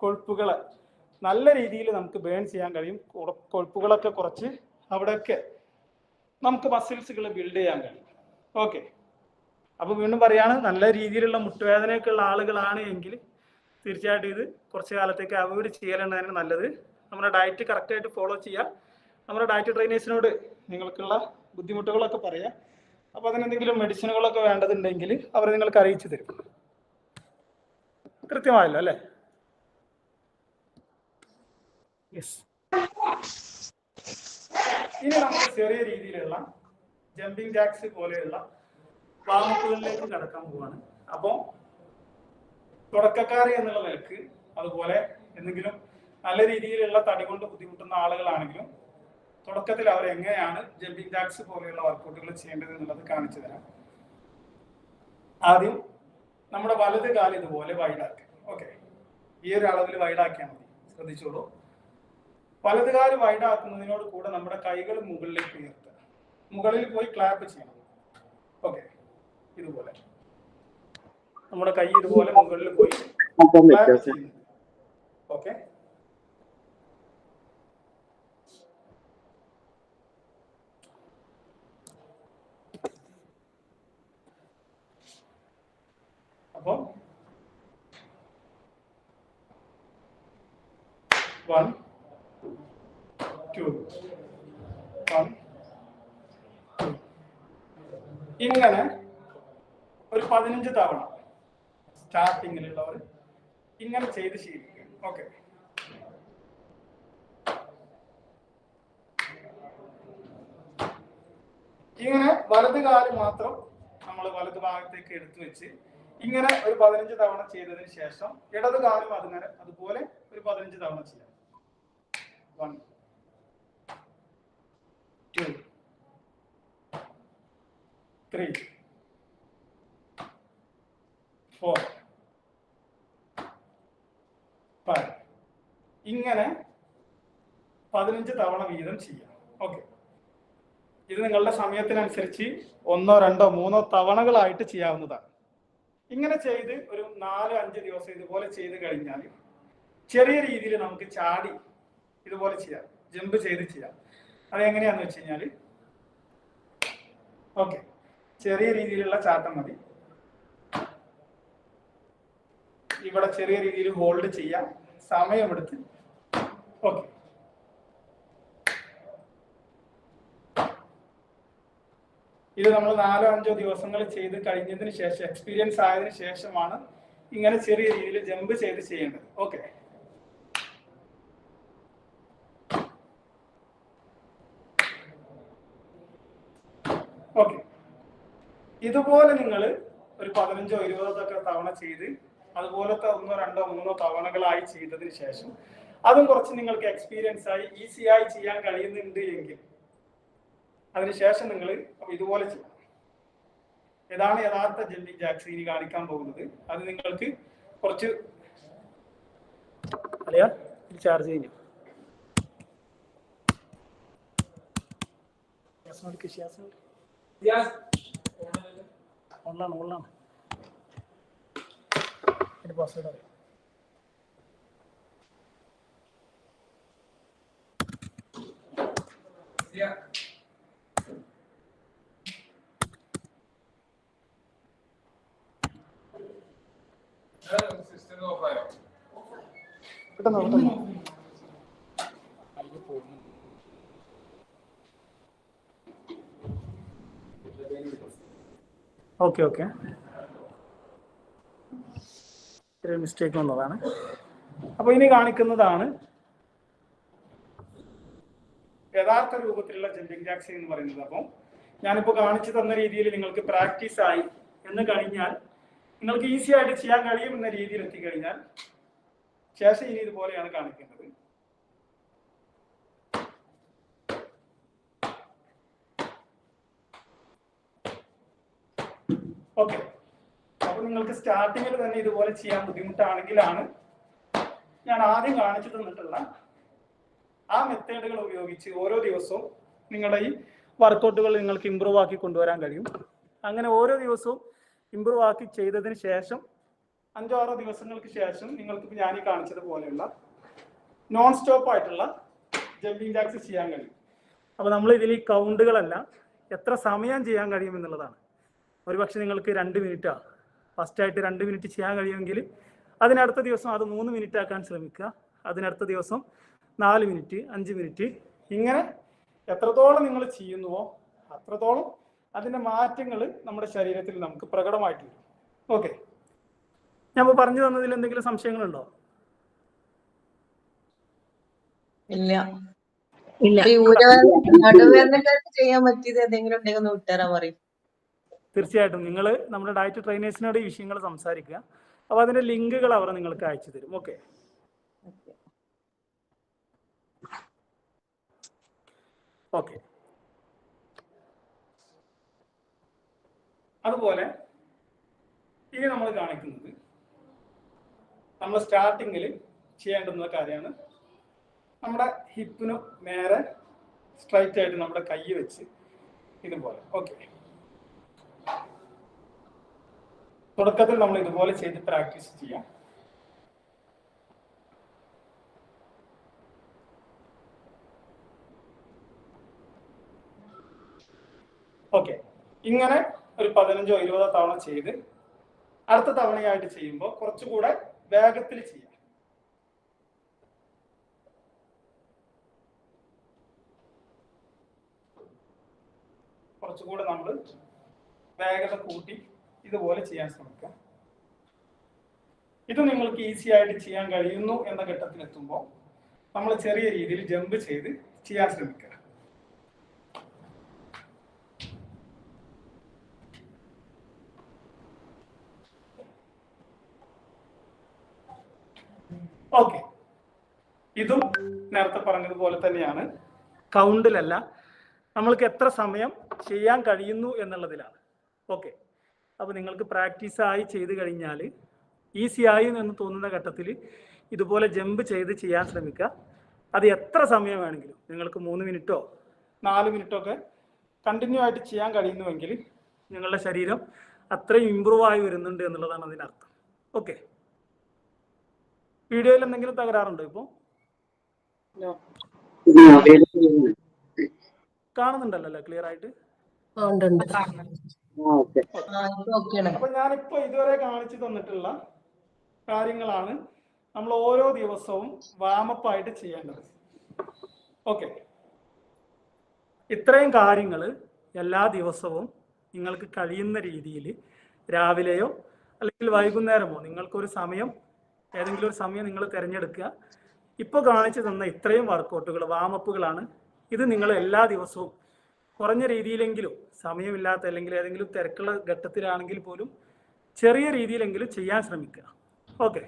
കൊഴുപ്പുകളെ നല്ല രീതിയിൽ നമുക്ക് ബേൺ ചെയ്യാൻ കഴിയും. കൊഴുപ്പുകളൊക്കെ കുറച്ച് അവിടെയൊക്കെ നമുക്ക് മസിൽസുകൾ ബിൽഡ് ചെയ്യാൻ കഴിയും. ഓക്കെ, അപ്പോൾ വീണ്ടും പറയാണ്, നല്ല രീതിയിലുള്ള മുട്ടുവേദനയൊക്കെ ഉള്ള ആളുകളാണ് എങ്കിൽ തീർച്ചയായിട്ടും ഇത് കുറച്ച് കാലത്തേക്ക് അവോയ്ഡ് ചെയ്യലാണ് നല്ലത്. നമ്മുടെ ഡയറ്റ് കറക്റ്റായിട്ട് ഫോളോ ചെയ്യുക. നമ്മുടെ ഡയറ്റ് ട്രെയിനേഴ്സിനോട് നിങ്ങൾക്കുള്ള ബുദ്ധിമുട്ടുകളൊക്കെ പറയാം. അപ്പോൾ അതിനെന്തെങ്കിലും മെഡിസിനുകളൊക്കെ വേണ്ടതുണ്ടെങ്കിൽ അവർ നിങ്ങൾക്ക് അറിയിച്ചു തരും. കൃത്യമായല്ലോ അല്ലേ? യെസ്. ഇനി നമുക്ക് ചെറിയ രീതിയിലുള്ള ജമ്പിങ് ജാക്സ് പോലെയുള്ള വാമപ്പുകളിലേക്ക് കടക്കാൻ പോവാണ്. അപ്പോൾ തുടക്കക്കാർ എന്നുള്ള നിലക്ക്, അതുപോലെ എന്തെങ്കിലും നല്ല രീതിയിലുള്ള തടി കൊണ്ട് ബുദ്ധിമുട്ടുന്ന ആളുകളാണെങ്കിലും തുടക്കത്തിൽ അവർ എങ്ങനെയാണ് ജമ്പിങ് ജാക്സ് പോലെയുള്ള വർക്കൗട്ടുകൾ ചെയ്യേണ്ടത് എന്നുള്ളത് കാണിച്ചു തരാം. ആദ്യം നമ്മുടെ വലത് കാല് ഇതുപോലെ വൈഡാക്കുക. ഓക്കെ, ഈ ഒരു അളവിൽ വൈഡാക്കിയാൽ മതി. ശ്രദ്ധിച്ചോളൂ. വലത് കാല് വൈഡാക്കുന്നതിനോട് കൂടെ നമ്മുടെ കൈകൾ മുകളിലേക്ക് ഉയർത്തുക. മുകളിൽ പോയി ക്ലാപ്പ് ചെയ്യണം. ഓക്കെ, ഇതുപോലെ നമ്മുടെ കൈ ഇതുപോലെ മുകളിൽ പോയി ക്ലാപ്പ് ചെയ്യുന്നു. ഓക്കെ, അപ്പോൾ 1 2 1 2 ഇങ്ങനെ ഒരു 15 തവണ സ്റ്റാർട്ടിങ്ങിലുള്ളവർ ഇങ്ങനെ ചെയ്ത് ശീലിക്കുക. ഓക്കെ, ഇങ്ങനെ വലത് കാല് മാത്രം നമ്മൾ വലത് ഭാഗത്തേക്ക് എടുത്തു വെച്ച് ഇങ്ങനെ ഒരു 15 തവണ ചെയ്തതിന് ശേഷം ഇടത് കാലും അങ്ങനെ അതുപോലെ ഒരു 15 തവണ ചെയ്യാം. 1 2 3 4 5 ഇങ്ങനെ 15 തവണ വീതം ചെയ്യാം. ഓക്കെ, ഇത് നിങ്ങളുടെ സമയത്തിനനുസരിച്ച് 1 2 3 തവണകളായിട്ട് ചെയ്യാവുന്നതാണ്. ഇങ്ങനെ ചെയ്ത് ഒരു 4-5 ദിവസം ഇതുപോലെ ചെയ്ത് കഴിഞ്ഞാൽ ചെറിയ രീതിയിൽ നമുക്ക് ചാടി ഇതുപോലെ ചെയ്യാം, ജമ്പ് ചെയ്ത് ചെയ്യാം. അതെങ്ങനെയാന്ന് വെച്ച് കഴിഞ്ഞാൽ ഓക്കെ, ചെറിയ രീതിയിലുള്ള ചാട്ടം മതി. ഇവിടെ ചെറിയ രീതിയിൽ ഹോൾഡ് ചെയ്യാം, സമയമെടുത്ത്. ഓക്കെ, ഇത് നമ്മൾ 4-5 ദിവസങ്ങൾ ചെയ്ത് കഴിഞ്ഞതിന് ശേഷം, എക്സ്പീരിയൻസ് ആയതിനു ശേഷമാണ് ഇങ്ങനെ ചെറിയ രീതിയിൽ ജമ്പ് ചെയ്ത് ചെയ്യേണ്ടത്. ഓക്കെ, ഓക്കെ, ഇതുപോലെ നിങ്ങൾ ഒരു 15-20 തവണ ചെയ്ത് അതുപോലത്തെ 1-2-3 തവണകളായി ചെയ്തതിന് ശേഷം അതും കുറച്ച് നിങ്ങൾക്ക് എക്സ്പീരിയൻസ് ആയി ഈസിയായി ചെയ്യാൻ കഴിയുന്നുണ്ട് എങ്കിൽ അതിനുശേഷം നിങ്ങൾ ഇതുപോലെ ചെയ്യണം. ഏതാണ് യഥാർത്ഥ ജമ്പിങ് ജാക്സ് ഇനി കാണിക്കാൻ പോകുന്നത്. അത് നിങ്ങൾക്ക് കുറച്ച് അല്ലയാ ചാർജ് കഴിഞ്ഞു. ഓൺലാണ് പാസ്വേഡ് അറിയാം. ഓക്കെ ഓക്കെ, ഒരു മിസ്റ്റേക്ക് വന്നതാണ്. അപ്പോൾ ഇനി കാണിക്കുന്നതാണ് യഥാർത്ഥ രൂപത്തിലുള്ള ജമ്പിങ് ജാക്സ് എന്ന് പറയുന്നത്. അപ്പം ഞാനിപ്പോൾ കാണിച്ചു തന്ന രീതിയിൽ നിങ്ങൾക്ക് പ്രാക്ടീസ് ആയി എന്ന് കഴിഞ്ഞാൽ നിങ്ങൾക്ക് ഈസി ആയിട്ട് ചെയ്യാൻ കഴിയും എന്ന രീതിയിൽ എത്തിക്കഴിഞ്ഞാൽ ശേഷം ഇനി ഇതുപോലെയാണ് കാണിക്കേണ്ടത്. ഓക്കെ, അപ്പൊ നിങ്ങൾക്ക് സ്റ്റാർട്ടിങ്ങിൽ തന്നെ ഇതുപോലെ ചെയ്യാൻ ബുദ്ധിമുട്ടാണെങ്കിലാണ് ഞാൻ ആദ്യം കാണിച്ചു തന്നിട്ടുള്ള ആ മെത്തേഡുകൾ ഉപയോഗിച്ച് ഓരോ ദിവസവും നിങ്ങളുടെ ഈ വർക്കൗട്ടുകൾ നിങ്ങൾക്ക് ഇമ്പ്രൂവ് ആക്കി കൊണ്ടുവരാൻ കഴിയും. അങ്ങനെ ഓരോ ദിവസവും ഇമ്പ്രൂവ് ആക്കി ചെയ്തതിന് ശേഷം 5-6 ദിവസങ്ങൾക്ക് ശേഷം നിങ്ങൾക്ക് ഞാൻ ഈ കാണിച്ചതുപോലെയുള്ള നോൺ സ്റ്റോപ്പ് ആയിട്ടുള്ള ജമ്പിങ് ജാക്സ് ചെയ്യാൻ കഴിയും. അപ്പോൾ നമ്മൾ ഇതിൽ ഈ കൗണ്ടുകളല്ല, എത്ര സമയം ചെയ്യാൻ കഴിയും എന്നുള്ളതാണ്. ഒരുപക്ഷെ നിങ്ങൾക്ക് 2 മിനിറ്റാണ് ഫസ്റ്റായിട്ട് 2 മിനിറ്റ് ചെയ്യാൻ കഴിയുമെങ്കിൽ അതിനടുത്ത ദിവസം അത് 3 മിനിറ്റ് ആക്കാൻ ശ്രമിക്കുക. അതിനടുത്ത ദിവസം 4 മിനിറ്റ്, 5 മിനിറ്റ്, ഇങ്ങനെ എത്രത്തോളം നിങ്ങൾ ചെയ്യുന്നുവോ അത്രത്തോളം അതിൻ്റെ മാറ്റങ്ങൾ നമ്മുടെ ശരീരത്തിൽ നമുക്ക് പ്രകടമായിട്ട് വരും. ഓക്കെ, ഞാൻ പറഞ്ഞു തന്നതിൽ എന്തെങ്കിലും സംശയങ്ങളുണ്ടോ? ഇല്ല. നടുവേദനക്കാർക്ക് ചെയ്യാൻ പറ്റിയത് എന്തെങ്കിലും ഉണ്ടെങ്കിൽ ഒന്ന് വിട്ടുതരാൻ പറയും. തീർച്ചയായിട്ടും നിങ്ങൾ നമ്മുടെ ഡയറ്റ് ട്രെയിനേഴ്സിനോട് ഈ വിഷയങ്ങൾ സംസാരിക്കുക. അപ്പോൾ അതിൻ്റെ ലിങ്കുകൾ അവർ നിങ്ങൾക്ക് അയച്ചു തരും. Okay, okay. അതുപോലെ ഇനി നമ്മൾ കാണിക്കുന്നത് നമ്മൾ സ്റ്റാർട്ടിങ്ങിൽ ചെയ്യേണ്ടുന്ന കാര്യമാണ്. നമ്മുടെ ഹിപ്പിന് നേരെ സ്ട്രൈറ്റ് ആയിട്ട് നമ്മുടെ കൈ വെച്ച് ഇതുപോലെ. ഓക്കെ, തുടക്കത്തിൽ നമ്മൾ ഇതുപോലെ ചെയ്ത് പ്രാക്ടീസ് ചെയ്യാം. ഓക്കെ, ഇങ്ങനെ ഒരു 15-20 തവണ ചെയ്ത് അടുത്ത തവണയായിട്ട് ചെയ്യുമ്പോൾ കുറച്ചുകൂടെ വേഗത്തിൽ ചെയ്യാം. കുറച്ചുകൂടെ നമ്മൾ വേഗത കൂട്ടി ഇതുപോലെ ചെയ്യാൻ ശ്രമിക്കുക. ഇത് നിങ്ങൾക്ക് ഈസി ആയിട്ട് ചെയ്യാൻ കഴിയുന്നു എന്ന ഘട്ടത്തിലെത്തുമ്പോൾ നമ്മൾ ചെറിയ രീതിയിൽ ജമ്പ് ചെയ്ത് ചെയ്യാൻ ശ്രമിക്കുക. ഓക്കെ, ഇതും നേരത്തെ പറഞ്ഞതുപോലെ തന്നെയാണ്. കൗണ്ടിലല്ല, നമ്മൾക്ക് എത്ര സമയം ചെയ്യാൻ കഴിയുന്നു എന്നുള്ളതിലാണ്. ഓക്കെ, അപ്പോൾ നിങ്ങൾക്ക് പ്രാക്ടീസായി ചെയ്ത് കഴിഞ്ഞാൽ ഈസി ആയി എന്ന് തോന്നുന്ന ഘട്ടത്തിൽ ഇതുപോലെ ജമ്പ് ചെയ്ത് ചെയ്യാൻ ശ്രമിക്കുക. അത് എത്ര സമയം വേണമെങ്കിലും നിങ്ങൾക്ക് 3 മിനിറ്റോ 4 മിനിറ്റോ ഒക്കെ കണ്ടിന്യൂ ആയിട്ട് ചെയ്യാൻ കഴിയുന്നുവെങ്കിൽ നിങ്ങളുടെ ശരീരം അത്രയും ഇമ്പ്രൂവ് ആയി വരുന്നുണ്ട് എന്നുള്ളതാണ് അതിനർത്ഥം. ഓക്കെ, വീഡിയോയിൽ എന്തെങ്കിലും തകരാറുണ്ടോ? ഇപ്പോൾ കാണുന്നുണ്ടല്ലോ ക്ലിയർ ആയിട്ട്? അപ്പൊ ഞാനിപ്പോ ഇതുവരെ കാണിച്ചു തന്നിട്ടുള്ള കാര്യങ്ങളാണ് നമ്മൾ ഓരോ ദിവസവും വാമപ്പ് ആയിട്ട് ചെയ്യേണ്ടത്. ഓക്കെ, ഇത്രയും കാര്യങ്ങൾ എല്ലാ ദിവസവും നിങ്ങൾക്ക് കഴിയുന്ന രീതിയിൽ രാവിലെയോ അല്ലെങ്കിൽ വൈകുന്നേരമോ നിങ്ങൾക്കൊരു സമയം, ഏതെങ്കിലും ഒരു സമയം നിങ്ങൾ തിരഞ്ഞെടുക്കുക. ഇപ്പോൾ കാണിച്ചു തന്ന ഇത്രയും വർക്കൗട്ടുകൾ വാമപ്പുകളാണ്. ഇത് നിങ്ങൾ എല്ലാ ദിവസവും കുറഞ്ഞ രീതിയിലെങ്കിലും, സമയമില്ലാത്ത അല്ലെങ്കിൽ ഏതെങ്കിലും തിരക്കുള്ള ഘട്ടത്തിലാണെങ്കിൽ പോലും ചെറിയ രീതിയിലെങ്കിലും ചെയ്യാൻ ശ്രമിക്കുക. ഓക്കെ,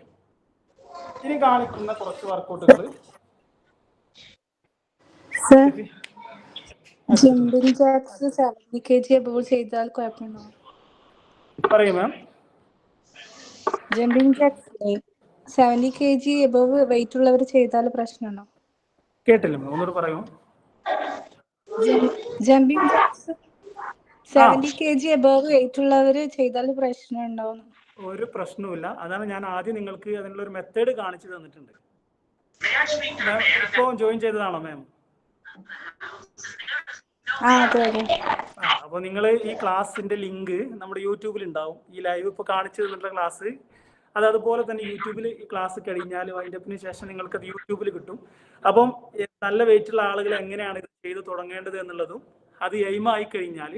ഇനി കാണിക്കുന്ന കുറച്ച് വർക്കൗട്ടുകൾ ജമ്പിങ് ജാക്സ് 70 kg above ചെയ്താൽ കുഴപ്പമുണ്ടോ? പറയൂ ma'am. Jumping jacks 70 kg above weight ഉള്ളവർ ചെയ്താൽ പ്രശ്നമുണ്ടോ? കേട്ടില്ല, ഒന്നുകൂടെ പറയൂ. Jumping jacks 70 kg above weight ഉള്ളവർ ചെയ്താൽ പ്രശ്നമുണ്ടോ? ഒരു പ്രശ്നവുമില്ല. അതാണ് ഞാൻ ആദ്യം നിങ്ങൾക്ക് അതിനുള്ള ഒരു മെത്തേഡ് കാണിച്ചു തന്നിട്ടുണ്ട്. മാം ഇപ്പോൾ ജോയിൻ ചെയ്തതാണോ മാം? അപ്പോൾ നിങ്ങൾ ഈ ക്ലാസ്സിന്റെ ലിങ്ക് നമ്മുടെ യൂട്യൂബിൽ ഉണ്ടാവും. ഈ ലൈവ് ഇപ്പോൾ കാണിച്ചു തന്നിട്ടുള്ള ക്ലാസ് അത് അതുപോലെ തന്നെ യൂട്യൂബിൽ ഈ ക്ലാസ് കഴിഞ്ഞാൽ അതിൻ്റെ ശേഷം നിങ്ങൾക്ക് അത് യൂട്യൂബിൽ കിട്ടും. അപ്പം നല്ല വെയിറ്റുള്ള ആളുകൾ എങ്ങനെയാണ് ഇത് ചെയ്ത് തുടങ്ങേണ്ടത് എന്നുള്ളതും അത് എയിമായി കഴിഞ്ഞാൽ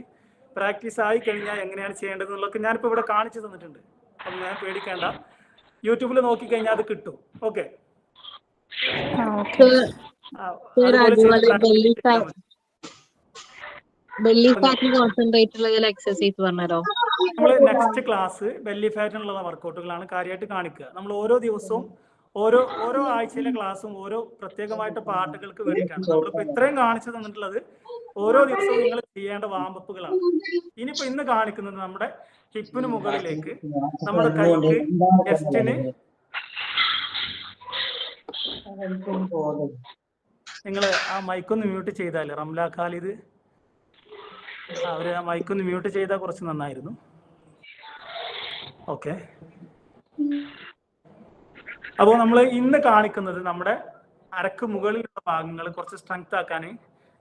പ്രാക്ടീസ് ആയി കഴിഞ്ഞാൽ എങ്ങനെയാണ് ചെയ്യേണ്ടത് എന്നുള്ളതൊക്കെ ഞാനിപ്പോൾ ഇവിടെ കാണിച്ചു തന്നിട്ടുണ്ട്. അപ്പം ഞാൻ പേടിക്കേണ്ട, യൂട്യൂബിൽ നോക്കിക്കഴിഞ്ഞാൽ അത് കിട്ടും. ഓക്കെ, നമ്മൾ നെക്സ്റ്റ് ക്ലാസ് ബെല്ലി ഫാറ്റിനുള്ള വർക്കൗട്ടുകളാണ് കാര്യമായിട്ട് കാണിക്കുക. നമ്മൾ ഓരോ ദിവസവും ഓരോ ആഴ്ചയിലെ ക്ലാസ്സും ഓരോ പ്രത്യേകമായിട്ട് പാട്ടുകൾക്ക് വേണ്ടിയിട്ടാണ്. നമ്മളിപ്പോൾ ഇത്രയും കാണിച്ചു തന്നിട്ടുള്ളത് ഓരോ ദിവസവും നിങ്ങൾ ചെയ്യേണ്ട വാമ്പപ്പുകളാണ്. ഇനിയിപ്പോ ഇന്ന് കാണിക്കുന്നത് നമ്മുടെ ഹിപ്പിന് മുകളിലേക്ക് നമ്മുടെ കൈക്ക് ചെസ്റ്റിന്. നിങ്ങൾ ആ മൈക്കൊന്ന് മ്യൂട്ട് ചെയ്താൽ റംല ഖാലിദ്, അവര് ആ മൈക്കൊന്ന് മ്യൂട്ട് ചെയ്താൽ കുറച്ച് നന്നായിരുന്നു. ഓക്കെ, അപ്പോൾ നമ്മൾ ഇന്ന് കാണിക്കുന്നത് നമ്മുടെ അരക്ക് മുകളിലുള്ള ഭാഗങ്ങൾ കുറച്ച് സ്ട്രെങ്ത് ആക്കാൻ,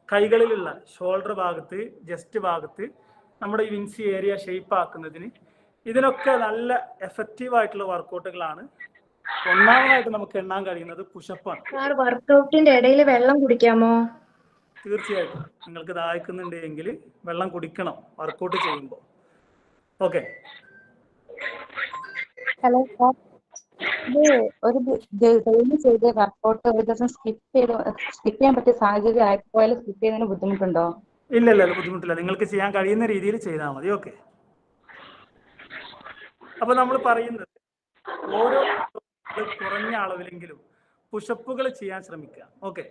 കൈകളിലുള്ള ഷോൾഡർ ഭാഗത്ത്, ജസ്റ്റ് ഭാഗത്ത് നമ്മുടെ ഈ വിൻസി ഏരിയ ഷേപ്പ് ആക്കുന്നതിന്, ഇതിനൊക്കെ നല്ല എഫക്റ്റീവ് ആയിട്ടുള്ള വർക്കൗട്ടുകളാണ്. ഒന്നാമതായിട്ട് നമുക്ക് എണ്ണാൻ കഴിയുന്നത് പുഷപ്പാണ്. വർക്കൗട്ടിന്റെ ഇടയിൽ വെള്ളം കുടിക്കാമോ? തീർച്ചയായിട്ടും നിങ്ങൾക്ക് ദാഹിക്കുന്നുണ്ടെങ്കിൽ വെള്ളം കുടിക്കണം വർക്കൗട്ട് ചെയ്യുമ്പോൾ. ഓക്കെ, ഹലോ സാർ, ഇത് ഒരു ഡെയിലി ചെയ്ത വർക്കൗട്ട് ഒരു ദിവസം സ്കിപ്പ് ചെയ്യാൻ പറ്റിയ സാഹചര്യം ആയിപ്പോയാൽ സ്കിപ്പ് ചെയ്യുന്നതിന് ബുദ്ധിമുട്ടുണ്ടോ? ഇല്ല, ബുദ്ധിമുട്ടില്ല. നിങ്ങൾക്ക് ചെയ്യാൻ കഴിയുന്ന രീതിയിൽ ചെയ്താൽ മതി. ഓക്കെ, അപ്പൊ നമ്മൾ പറയുന്നത് ഓരോ കുറഞ്ഞ അളവിലെങ്കിലും പുഷപ്പുകൾ ചെയ്യാൻ ശ്രമിക്കുക. ഓക്കെ,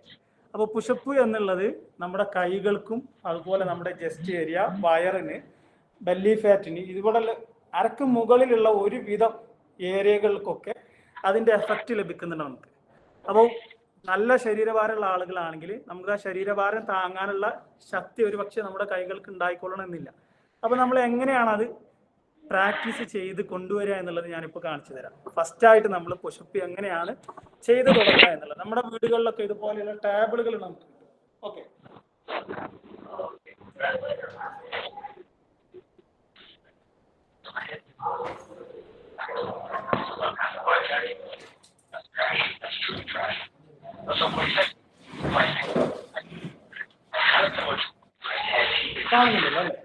അപ്പോൾ പുഷപ്പ് എന്നുള്ളത് നമ്മുടെ കൈകൾക്കും അതുപോലെ നമ്മുടെ ചെസ്റ്റ് ഏരിയ, വയറിന്, ബെല്ലി ഫാറ്റിന്, ഇതുപോലെ അരക്ക് മുകളിലുള്ള ഒരുവിധം ഏരിയകൾക്കൊക്കെ അതിൻ്റെ എഫക്റ്റ് ലഭിക്കുന്നുണ്ട് നമുക്ക്. അപ്പോൾ നല്ല ശരീരഭാരമുള്ള ആളുകളാണെങ്കിൽ നമുക്ക് ആ ശരീരഭാരം താങ്ങാനുള്ള ശക്തി ഒരു പക്ഷേ നമ്മുടെ കൈകൾക്ക് ഉണ്ടായിക്കൊള്ളണമെന്നില്ല. അപ്പോൾ നമ്മൾ എങ്ങനെയാണ് അത് പ്രാക്ടീസ് ചെയ്ത് കൊണ്ടുവരിക എന്നുള്ളത് ഞാനിപ്പോൾ കാണിച്ചു തരാം. ഫസ്റ്റായിട്ട് നമ്മൾ പുഷപ്പ് എങ്ങനെയാണ് ചെയ്ത് തുടങ്ങുക എന്നുള്ളത് നമ്മുടെ വീടുകളിലൊക്കെ ഇതുപോലെയുള്ള ടേബിളുകൾ നമുക്ക് കിട്ടും. ഓക്കെ, കാണുന്നുണ്ടല്ലോ അല്ലേ?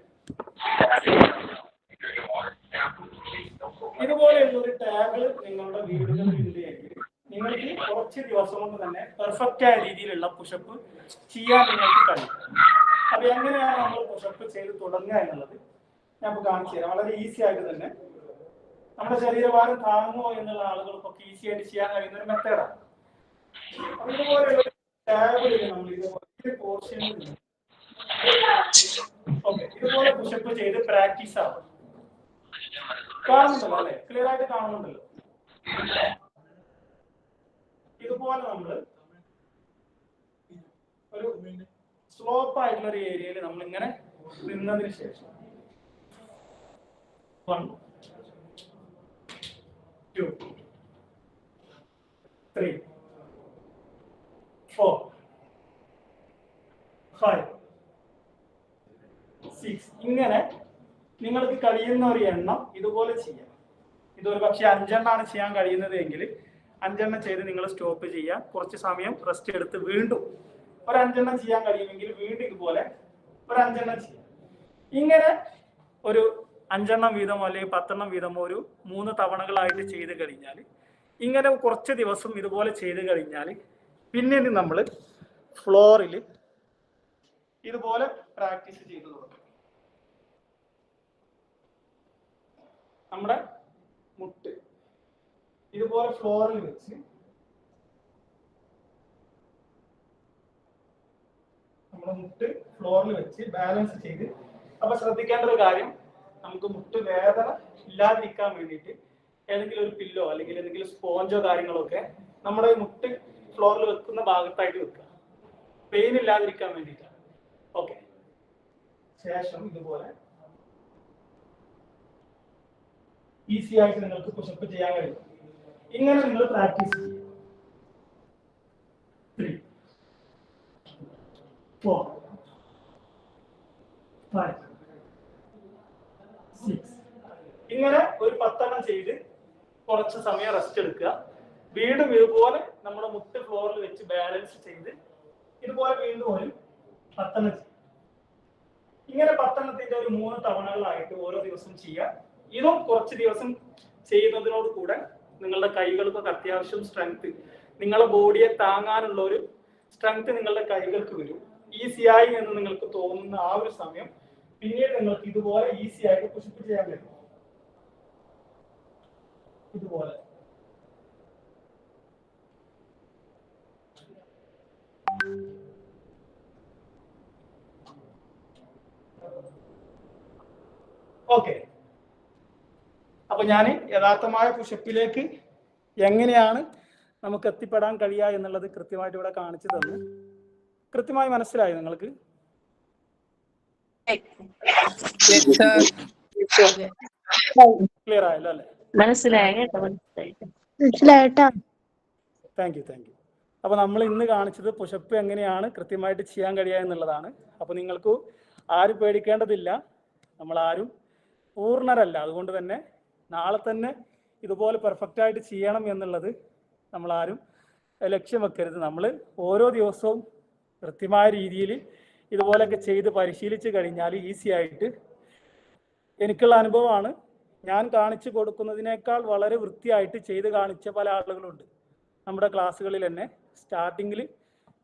ഇതുപോലെയുള്ള ഒരു ടേബിൾ നിങ്ങളുടെ വീടുകളിൽ ഉണ്ടെങ്കിൽ നിങ്ങൾക്ക് കുറച്ച് ദിവസം കൊണ്ട് തന്നെ പെർഫെക്റ്റ് ആയ രീതിയിലുള്ള പുഷപ്പ് ചെയ്യാൻ നിങ്ങൾക്ക് കഴിയും. അപ്പൊ എങ്ങനെയാണ് നമ്മൾ പുഷപ്പ് ചെയ്ത് തുടങ്ങുക എന്നുള്ളത് ഞാൻ കാണിച്ചു തരാം. വളരെ ഈസി ആയിട്ട് തന്നെ നമ്മുടെ ശരീരഭാരം താങ്ങുമോ എന്നുള്ള ആളുകൾക്കൊക്കെ ഈസി ആയിട്ട് ചെയ്യാൻ കഴിയുന്ന ഒരു മെത്തേഡാണ്. അപ്പൊ ഇതുപോലെയുള്ള ടേബിളിൽ നമ്മൾ ഇതുപോലെ പോർഷനിൽ ഓക്കെ ഇതുപോലെ പുഷപ്പ് ചെയ്ത് പ്രാക്ടീസ് ആവും. കാണുന്നുണ്ടല്ലോ അല്ലെ? ക്ലിയർ ആയിട്ട് കാണുന്നുണ്ടല്ലോ. ഇതുപോലെ നമ്മൾ ഒരു സ്ലോപ്പ് ആയിട്ടുള്ള ഒരു ഏരിയയിൽ നമ്മൾ ഇങ്ങനെ നിന്നതിന് ശേഷം 1 2 3 4 5 6 ഇങ്ങനെ നിങ്ങൾക്ക് കഴിയുന്ന ഒരു എണ്ണം ഇതുപോലെ ചെയ്യാം. ഇതൊരു പക്ഷേ 5 എണ്ണമാണ് ചെയ്യാൻ കഴിയുന്നത് എങ്കിൽ 5 എണ്ണം ചെയ്ത് നിങ്ങൾ സ്റ്റോപ്പ് ചെയ്യാം. കുറച്ച് സമയം റെസ്റ്റ് എടുത്ത് വീണ്ടും ഒരു 5 എണ്ണം ചെയ്യാൻ കഴിയുമെങ്കിൽ വീണ്ടും ഇതുപോലെ ഒരു 5 എണ്ണം ചെയ്യാം. ഇങ്ങനെ ഒരു 5 എണ്ണം വീതമോ അല്ലെങ്കിൽ 10 എണ്ണം വീതമോ ഒരു 3 തവണകളായിട്ട് ചെയ്ത് കഴിഞ്ഞാൽ, ഇങ്ങനെ കുറച്ച് ദിവസം ഇതുപോലെ ചെയ്ത് കഴിഞ്ഞാൽ പിന്നീട് നമ്മൾ ഫ്ലോറിൽ ഇതുപോലെ പ്രാക്ടീസ് ചെയ്തു തുടങ്ങും. നമ്മുടെ മുട്ട് ഇതുപോലെ ഫ്ലോറിൽ വെച്ച് നമ്മുടെ മുട്ട് ഫ്ലോറിൽ വെച്ച് ബാലൻസ് ചെയ്ത്. അപ്പൊ ശ്രദ്ധിക്കേണ്ട ഒരു കാര്യം, നമുക്ക് മുട്ട് വേദന ഇല്ലാതിരിക്കാൻ വേണ്ടിയിട്ട് ഏതെങ്കിലും ഒരു പില്ലോ അല്ലെങ്കിൽ എന്തെങ്കിലും സ്പോഞ്ചോ കാര്യങ്ങളോ ഒക്കെ നമ്മുടെ മുട്ട് ഫ്ലോറിൽ വെക്കുന്ന ഭാഗത്തായിട്ട് വെക്കുക, പെയിൻ ഇല്ലാതിരിക്കാൻ വേണ്ടിയിട്ടാണ്. ഓക്കെ, ശേഷം ഇതുപോലെ ഈസി ആയിട്ട് നിങ്ങൾക്ക് പുഷപ്പ് ചെയ്യാൻ കഴിയും. ഇങ്ങനെ നിങ്ങൾ പ്രാക്ടീസ് ചെയ്യും. 3, 4, 5, 6 ഇങ്ങനെ ഒരു 10 എണ്ണം ചെയ്ത് കുറച്ച് സമയം റെസ്റ്റ് എടുക്കുക. വീണ്ടും ഇതുപോലെ നമ്മുടെ മുട്ട് ഫ്ലോറിൽ വെച്ച് ബാലൻസ് ചെയ്ത് ഇതുപോലെ വീണ്ടും ഒരു 10 എണ്ണം ചെയ്യും. ഇങ്ങനെ 10 എണ്ണത്തിന്റെ ഒരു 3 തവണകളായിട്ട് ഓരോ ദിവസം ചെയ്യുക. ഇതും കുറച്ച് ദിവസം ചെയ്യുന്നതിനോട് കൂടെ നിങ്ങളുടെ കൈകൾക്കൊക്കെ അത്യാവശ്യം സ്ട്രെങ്ത്, നിങ്ങളുടെ ബോഡിയെ താങ്ങാനുള്ള ഒരു സ്ട്രെങ്ത് നിങ്ങളുടെ കൈകൾക്ക് വരും. ഈസിയായി എന്ന് നിങ്ങൾക്ക് തോന്നുന്ന ആ ഒരു സമയം പിന്നീട് നിങ്ങൾക്ക് ഇതുപോലെ ഈസി ആയിട്ട് പുഷപ്പ് ചെയ്യാൻ കഴിയും. ഇതുപോലെ ഓക്കെ. അപ്പൊ ഞാൻ യഥാർത്ഥമായ പുഷപ്പിലേക്ക് എങ്ങനെയാണ് നമുക്ക് എത്തിപ്പെടാൻ കഴിയുക എന്നുള്ളത് കൃത്യമായിട്ട് ഇവിടെ കാണിച്ചു തന്നു. കൃത്യമായി മനസ്സിലായി നിങ്ങൾക്ക്? ക്ലിയർ ആയല്ലോ അല്ലേ? Thank you. അപ്പൊ നമ്മൾ ഇന്ന് കാണിച്ചത് പുഷപ്പ് എങ്ങനെയാണ് കൃത്യമായിട്ട് ചെയ്യാൻ കഴിയുക എന്നുള്ളതാണ്. അപ്പൊ നിങ്ങൾക്ക് ആരും പേടിക്കേണ്ടതില്ല, നമ്മൾ ആരും പൂർണ്ണരല്ല. അതുകൊണ്ട് തന്നെ നാളെ തന്നെ ഇതുപോലെ പെർഫെക്റ്റ് ആയിട്ട് ചെയ്യണം എന്നുള്ളത് നമ്മൾ ആരും ലക്ഷ്യം വെക്കരുത്. നമ്മൾ ഓരോ ദിവസവും കൃത്യമായ രീതിയിൽ ഇതുപോലെയൊക്കെ ചെയ്ത് പരിശീലിച്ച് കഴിഞ്ഞാൽ ഈസി ആയിട്ട്, എനിക്കുള്ള അനുഭവമാണ്, ഞാൻ കാണിച്ചു കൊടുക്കുന്നതിനേക്കാൾ വളരെ വൃത്തിയായിട്ട് ചെയ്ത് കാണിച്ച പല ആളുകളുണ്ട് നമ്മുടെ ക്ലാസ്സുകളിൽ തന്നെ. സ്റ്റാർട്ടിങ്ങിൽ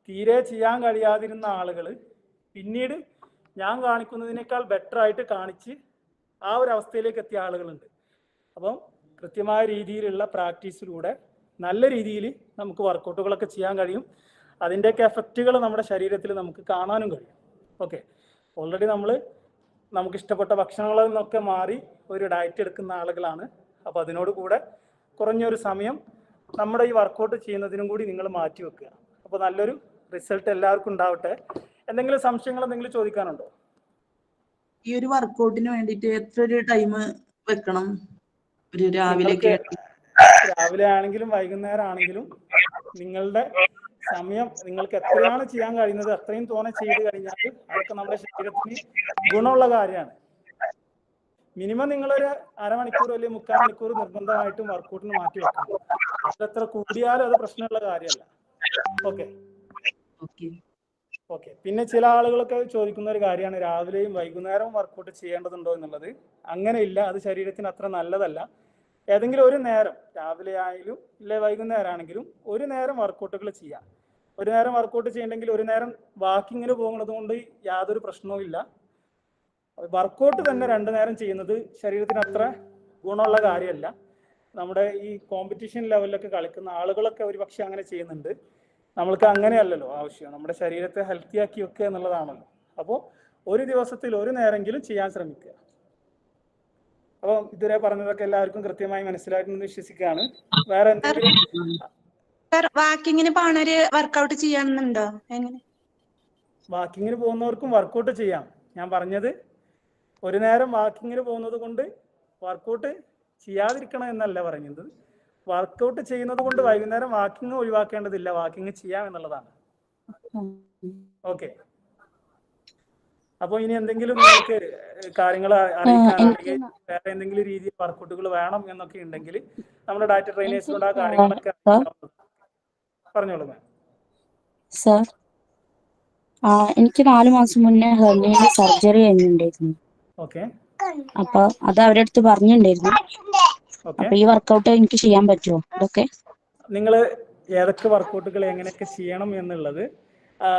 തീരെ ചെയ്യാൻ കഴിയാതിരുന്ന ആളുകൾ പിന്നീട് ഞാൻ കാണിക്കുന്നതിനേക്കാൾ ബെറ്റർ ആയിട്ട് കാണിച്ച് ആ ഒരു അവസ്ഥയിലേക്ക് എത്തിയ ആളുകളുണ്ട്. അപ്പം കൃത്യമായ രീതിയിലുള്ള പ്രാക്ടീസിലൂടെ നല്ല രീതിയിൽ നമുക്ക് വർക്കൗട്ടുകളൊക്കെ ചെയ്യാൻ കഴിയും. അതിൻ്റെയൊക്കെ എഫക്റ്റുകൾ നമ്മുടെ ശരീരത്തിൽ നമുക്ക് കാണാനും കഴിയും. ഓക്കെ, ഓൾറെഡി നമുക്ക് ഇഷ്ടപ്പെട്ട ഭക്ഷണങ്ങളിൽ നിന്നൊക്കെ മാറി ഒരു ഡയറ്റ് എടുക്കുന്ന ആളുകളാണ്. അപ്പോൾ അതിനോട് കൂടെ കുറഞ്ഞൊരു സമയം നമ്മുടെ ഈ വർക്കൗട്ട് ചെയ്യുന്നതിനും കൂടി നിങ്ങൾ മാറ്റി വെക്കുക. അപ്പോൾ നല്ലൊരു റിസൾട്ട് എല്ലാവർക്കും ഉണ്ടാവട്ടെ. എന്തെങ്കിലും സംശയങ്ങൾ എന്തെങ്കിലും ചോദിക്കാനുണ്ടോ? ഈ ഒരു വർക്കൗട്ടിന് വേണ്ടിയിട്ട് എത്ര ഒരു ടൈം വെക്കണം? ഒരു രാവിലെ ആണെങ്കിലും വൈകുന്നേരം ആണെങ്കിലും നിങ്ങളുടെ സമയം നിങ്ങൾക്ക് എത്രയാണ് ചെയ്യാൻ കഴിയുന്നത് അത്രയും തോനെ ചെയ്ത് കഴിഞ്ഞാൽ അതൊക്കെ നമ്മുടെ ശരീരത്തിന് ഗുണമുള്ള കാര്യമാണ്. മിനിമം നിങ്ങളൊരു അരമണിക്കൂർ അല്ലെങ്കിൽ 3/4 മണിക്കൂർ നിർബന്ധമായിട്ടും വർക്കൗട്ടിന് മാറ്റി വെക്കണം. അതെത്ര കൂടിയാലും അത് പ്രശ്നമുള്ള കാര്യമല്ല. ഓക്കെ. പിന്നെ ചില ആളുകളൊക്കെ ചോദിക്കുന്ന ഒരു കാര്യമാണ് രാവിലെയും വൈകുന്നേരവും വർക്കൗട്ട് ചെയ്യേണ്ടതുണ്ടോ എന്നുള്ളത്. അങ്ങനെയില്ല, അത് ശരീരത്തിന് അത്ര നല്ലതല്ല. ഏതെങ്കിലും ഒരു നേരം, രാവിലെ ആയാലും ഇല്ല വൈകുന്നേരം ആണെങ്കിലും ഒരു നേരം വർക്കൗട്ടുകൾ ചെയ്യാം. ഒരു നേരം വർക്കൗട്ട് ചെയ്യണമെങ്കിൽ ഒരു നേരം വാക്കിങ്ങിന് പോകുന്നത് കൊണ്ട് യാതൊരു പ്രശ്നവും ഇല്ല. വർക്കൗട്ട് തന്നെ 2 നേരം ചെയ്യുന്നത് ശരീരത്തിന് അത്ര ഗുണമുള്ള കാര്യമല്ല. നമ്മുടെ ഈ കോമ്പറ്റീഷൻ ലെവലിലൊക്കെ കളിക്കുന്ന ആളുകളൊക്കെ ഒരുപക്ഷെ അങ്ങനെ ചെയ്യുന്നുണ്ട്. നമ്മൾക്ക് അങ്ങനെയല്ലല്ലോ ആവശ്യം, നമ്മുടെ ശരീരത്തെ ഹെൽത്തി ആക്കി വെക്കുക എന്നുള്ളതാണല്ലോ. അപ്പോൾ ഒരു ദിവസത്തിൽ ഒരു നേരമെങ്കിലും ചെയ്യാൻ ശ്രമിക്കുക. അപ്പോൾ ഇതുവരെ പറഞ്ഞതൊക്കെ എല്ലാവർക്കും കൃത്യമായി മനസ്സിലായിട്ടുണ്ടെന്ന് വിശ്വസിക്കുകയാണ്. വേറെ എന്തെങ്കിലും വാക്കിങ്ങിന് പോണൊരു വർക്കൗട്ട് ചെയ്യാനുണ്ടോ? എങ്ങനെ? വാക്കിങ്ങിന് പോകുന്നവർക്കും വർക്കൗട്ട് ചെയ്യാം. ഞാൻ പറഞ്ഞത് ഒരു നേരം വാക്കിങ്ങിന് പോകുന്നത് കൊണ്ട് വർക്കൗട്ട് ചെയ്യാതിരിക്കണം എന്നല്ല പറഞ്ഞത്. വർക്കൗട്ട് ചെയ്യുന്നത് കൊണ്ട് വൈകുന്നേരം വാക്കിങ് ഒഴിവാക്കേണ്ടതില്ല, വാക്കിങ് ചെയ്യാം എന്നുള്ളതാണ്. ഓക്കെ. അപ്പോൾ ഇനി എന്തെങ്കിലും നിങ്ങൾക്ക് കാര്യങ്ങൾ അറിയിക്കാനുണ്ടെങ്കിൽ വേറെ എന്തെങ്കിലും രീതിയിൽ വർക്കൗട്ടുകൾ വേണം എന്നൊക്കെ ഉണ്ടെങ്കിൽ നമ്മുടെ ഡയറ്റ് ട്രെയിനേഴ്സിനോട് ആ കാര്യങ്ങളൊക്കെ പറഞ്ഞോളൂ മാം. സർ, എനിക്ക് 4 മാസം മുന്നേ ഹെർണിയയുടെ സർജറി കഴിഞ്ഞിട്ടുണ്ടായിരുന്നു. ഓക്കെ. അപ്പൊ അത് അവരുടെ അടുത്ത് പറഞ്ഞിട്ടുണ്ടായിരുന്നു. അപ്പൊ ഈ വർക്കൗട്ട് എനിക്ക് ചെയ്യാൻ പറ്റുമോ? ഇതൊക്കെ നിങ്ങൾ ഏതൊക്കെ വർക്കൗട്ടുകൾ എങ്ങനെയൊക്കെ ചെയ്യണം എന്നുള്ളത്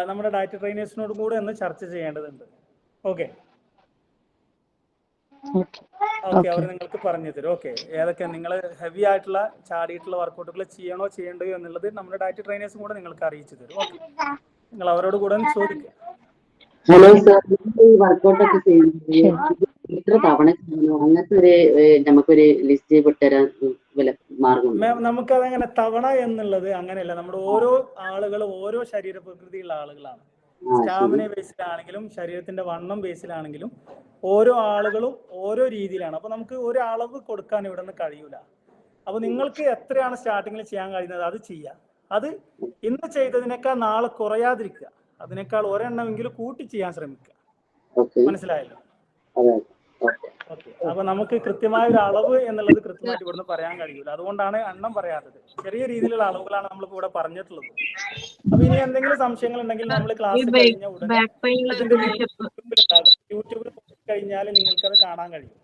നമ്മുടെ ഡയറ്റ് ട്രെയിനേഴ്സിനോട് കൂടെ ഒന്ന് ചർച്ച ചെയ്യേണ്ടതുണ്ട്. ഓക്കെ, അവർ നിങ്ങൾക്ക് പറഞ്ഞു തരും. ഓക്കെ, ഏതൊക്കെ നിങ്ങൾ ഹെവി ആയിട്ടുള്ള ചാടിയിട്ടുള്ള വർക്കൗട്ടുകൾ ചെയ്യണ്ടോ എന്നുള്ളത് നമ്മുടെ ഡയറ്റ് ട്രെയിനേഴ്സും കൂടെ നിങ്ങൾക്ക് അറിയിച്ചു തരും. ഓക്കെ, നിങ്ങൾ അവരോട് കൂടെ ചോദിക്കുക. ഹലോ സർ, ഈ വർക്കൗട്ടൊക്കെ ചെയ്യുന്നത് എത്ര തവണ ചെയ്യണോ? അങ്ങനത്തെ നമുക്കൊരു ലിസ്റ്റ് വിട്ടുതരാൻ നമുക്കതങ്ങനെ തവണ എന്നുള്ളത് അങ്ങനെയല്ല. നമ്മുടെ ഓരോ ആളുകളും ഓരോ ശരീര പ്രകൃതിയുള്ള ആളുകളാണ്. സ്റ്റാമിന ബേസിലാണെങ്കിലും ശരീരത്തിന്റെ വണ്ണം ബേസിലാണെങ്കിലും ഓരോ ആളുകളും ഓരോ രീതിയിലാണ്. അപ്പൊ നമുക്ക് ഒരു അളവ് കൊടുക്കാൻ ഇവിടെ നിന്ന് കഴിയൂല. അപ്പൊ നിങ്ങൾക്ക് എത്രയാണ് സ്റ്റാർട്ടിങ്ങിൽ ചെയ്യാൻ കഴിയുന്നത് അത് ചെയ്യുക. അത് ഇന്ന് ചെയ്തതിനേക്കാൾ നാളെ കുറയാതിരിക്കുക. അതിനേക്കാൾ ഒരെണ്ണമെങ്കിലും കൂട്ടി ചെയ്യാൻ ശ്രമിക്കുക. മനസ്സിലായല്ലോ? ഓക്കെ. അപ്പൊ നമുക്ക് കൃത്യമായ ഒരു അളവ് എന്നുള്ളത് കൃത്യമായിട്ട് ഇവിടുന്ന് പറയാൻ കഴിയൂല. അതുകൊണ്ടാണ് എണ്ണം പറയാത്തത്. ചെറിയ രീതിയിലുള്ള അളവുകളാണ് നമ്മളിപ്പോ ഇവിടെ പറഞ്ഞിട്ടുള്ളത്. അപ്പൊ ഇനി എന്തെങ്കിലും സംശയങ്ങൾ ഉണ്ടെങ്കിൽ നമ്മൾ ക്ലാസ് കഴിഞ്ഞ ഉടനെ യൂട്യൂബിൽ കഴിഞ്ഞാൽ നിങ്ങൾക്ക് അത് കാണാൻ കഴിയും.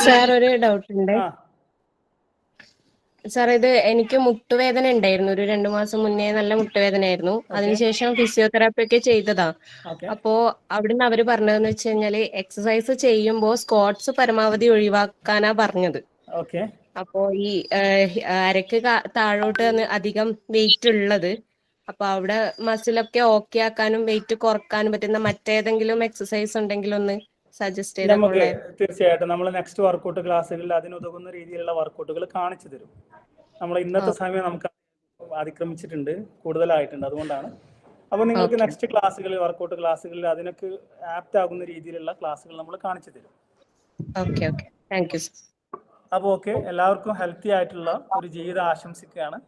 സാർ ഒരു ഡൗട്ട് ഉണ്ട് സാർ. ഇത് എനിക്ക് മുട്ടുവേദന ഉണ്ടായിരുന്നു. ഒരു 2 മാസം മുന്നേ നല്ല മുട്ടുവേദനയായിരുന്നു. അതിനുശേഷം ഫിസിയോതെറാപ്പി ഒക്കെ ചെയ്തതാ. അപ്പോ അവിടുന്ന് അവര് പറഞ്ഞതെന്ന് വെച്ച് കഴിഞ്ഞാല് എക്സസൈസ് ചെയ്യുമ്പോ സ്ക്വാട്സ് പരമാവധി ഒഴിവാക്കാനാ പറഞ്ഞത്. അപ്പോ ഈ അരക്ക് താഴോട്ട് അധികം വെയിറ്റ് ഉള്ളത്, അപ്പൊ അവിടെ മസിലൊക്കെ ഓക്കെ ആക്കാനും വെയിറ്റ് കുറക്കാനും പറ്റുന്ന മറ്റേതെങ്കിലും എക്സസൈസ് ഉണ്ടെങ്കിൽ ഒന്ന് സജസ്റ്റ് ചെയ്താൽ. നമുക്ക് തീർച്ചയായിട്ടും നമ്മൾ നെക്സ്റ്റ് വർക്കൗട്ട് ക്ലാസ്സുകളിൽ അതിനുതകുന്ന രീതിയിലുള്ള വർക്കൗട്ടുകൾ കാണിച്ചു തരും. നമ്മൾ ഇന്നത്തെ സമയം നമുക്ക് അതിക്രമിച്ചിട്ടുണ്ട്, കൂടുതലായിട്ടുണ്ട്. അതുകൊണ്ടാണ്. അപ്പൊ നിങ്ങൾക്ക് നെക്സ്റ്റ് ക്ലാസ്സുകളിൽ വർക്കൗട്ട് ക്ലാസ്സുകളിൽ അതിനൊക്കെ ആപ്റ്റ് ആകുന്ന രീതിയിലുള്ള ക്ലാസ്സുകൾ നമ്മൾ കാണിച്ചു തരും. അപ്പോൾ ഓക്കെ, എല്ലാവർക്കും ഹെൽത്തി ആയിട്ടുള്ള ഒരു ജീവിതം ആശംസിക്കുകയാണ്.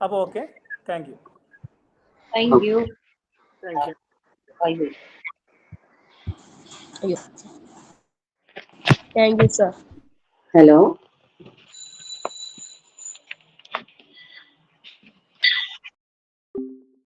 അപ്പോൾ okay, thank you. Thank you, sir. Hello.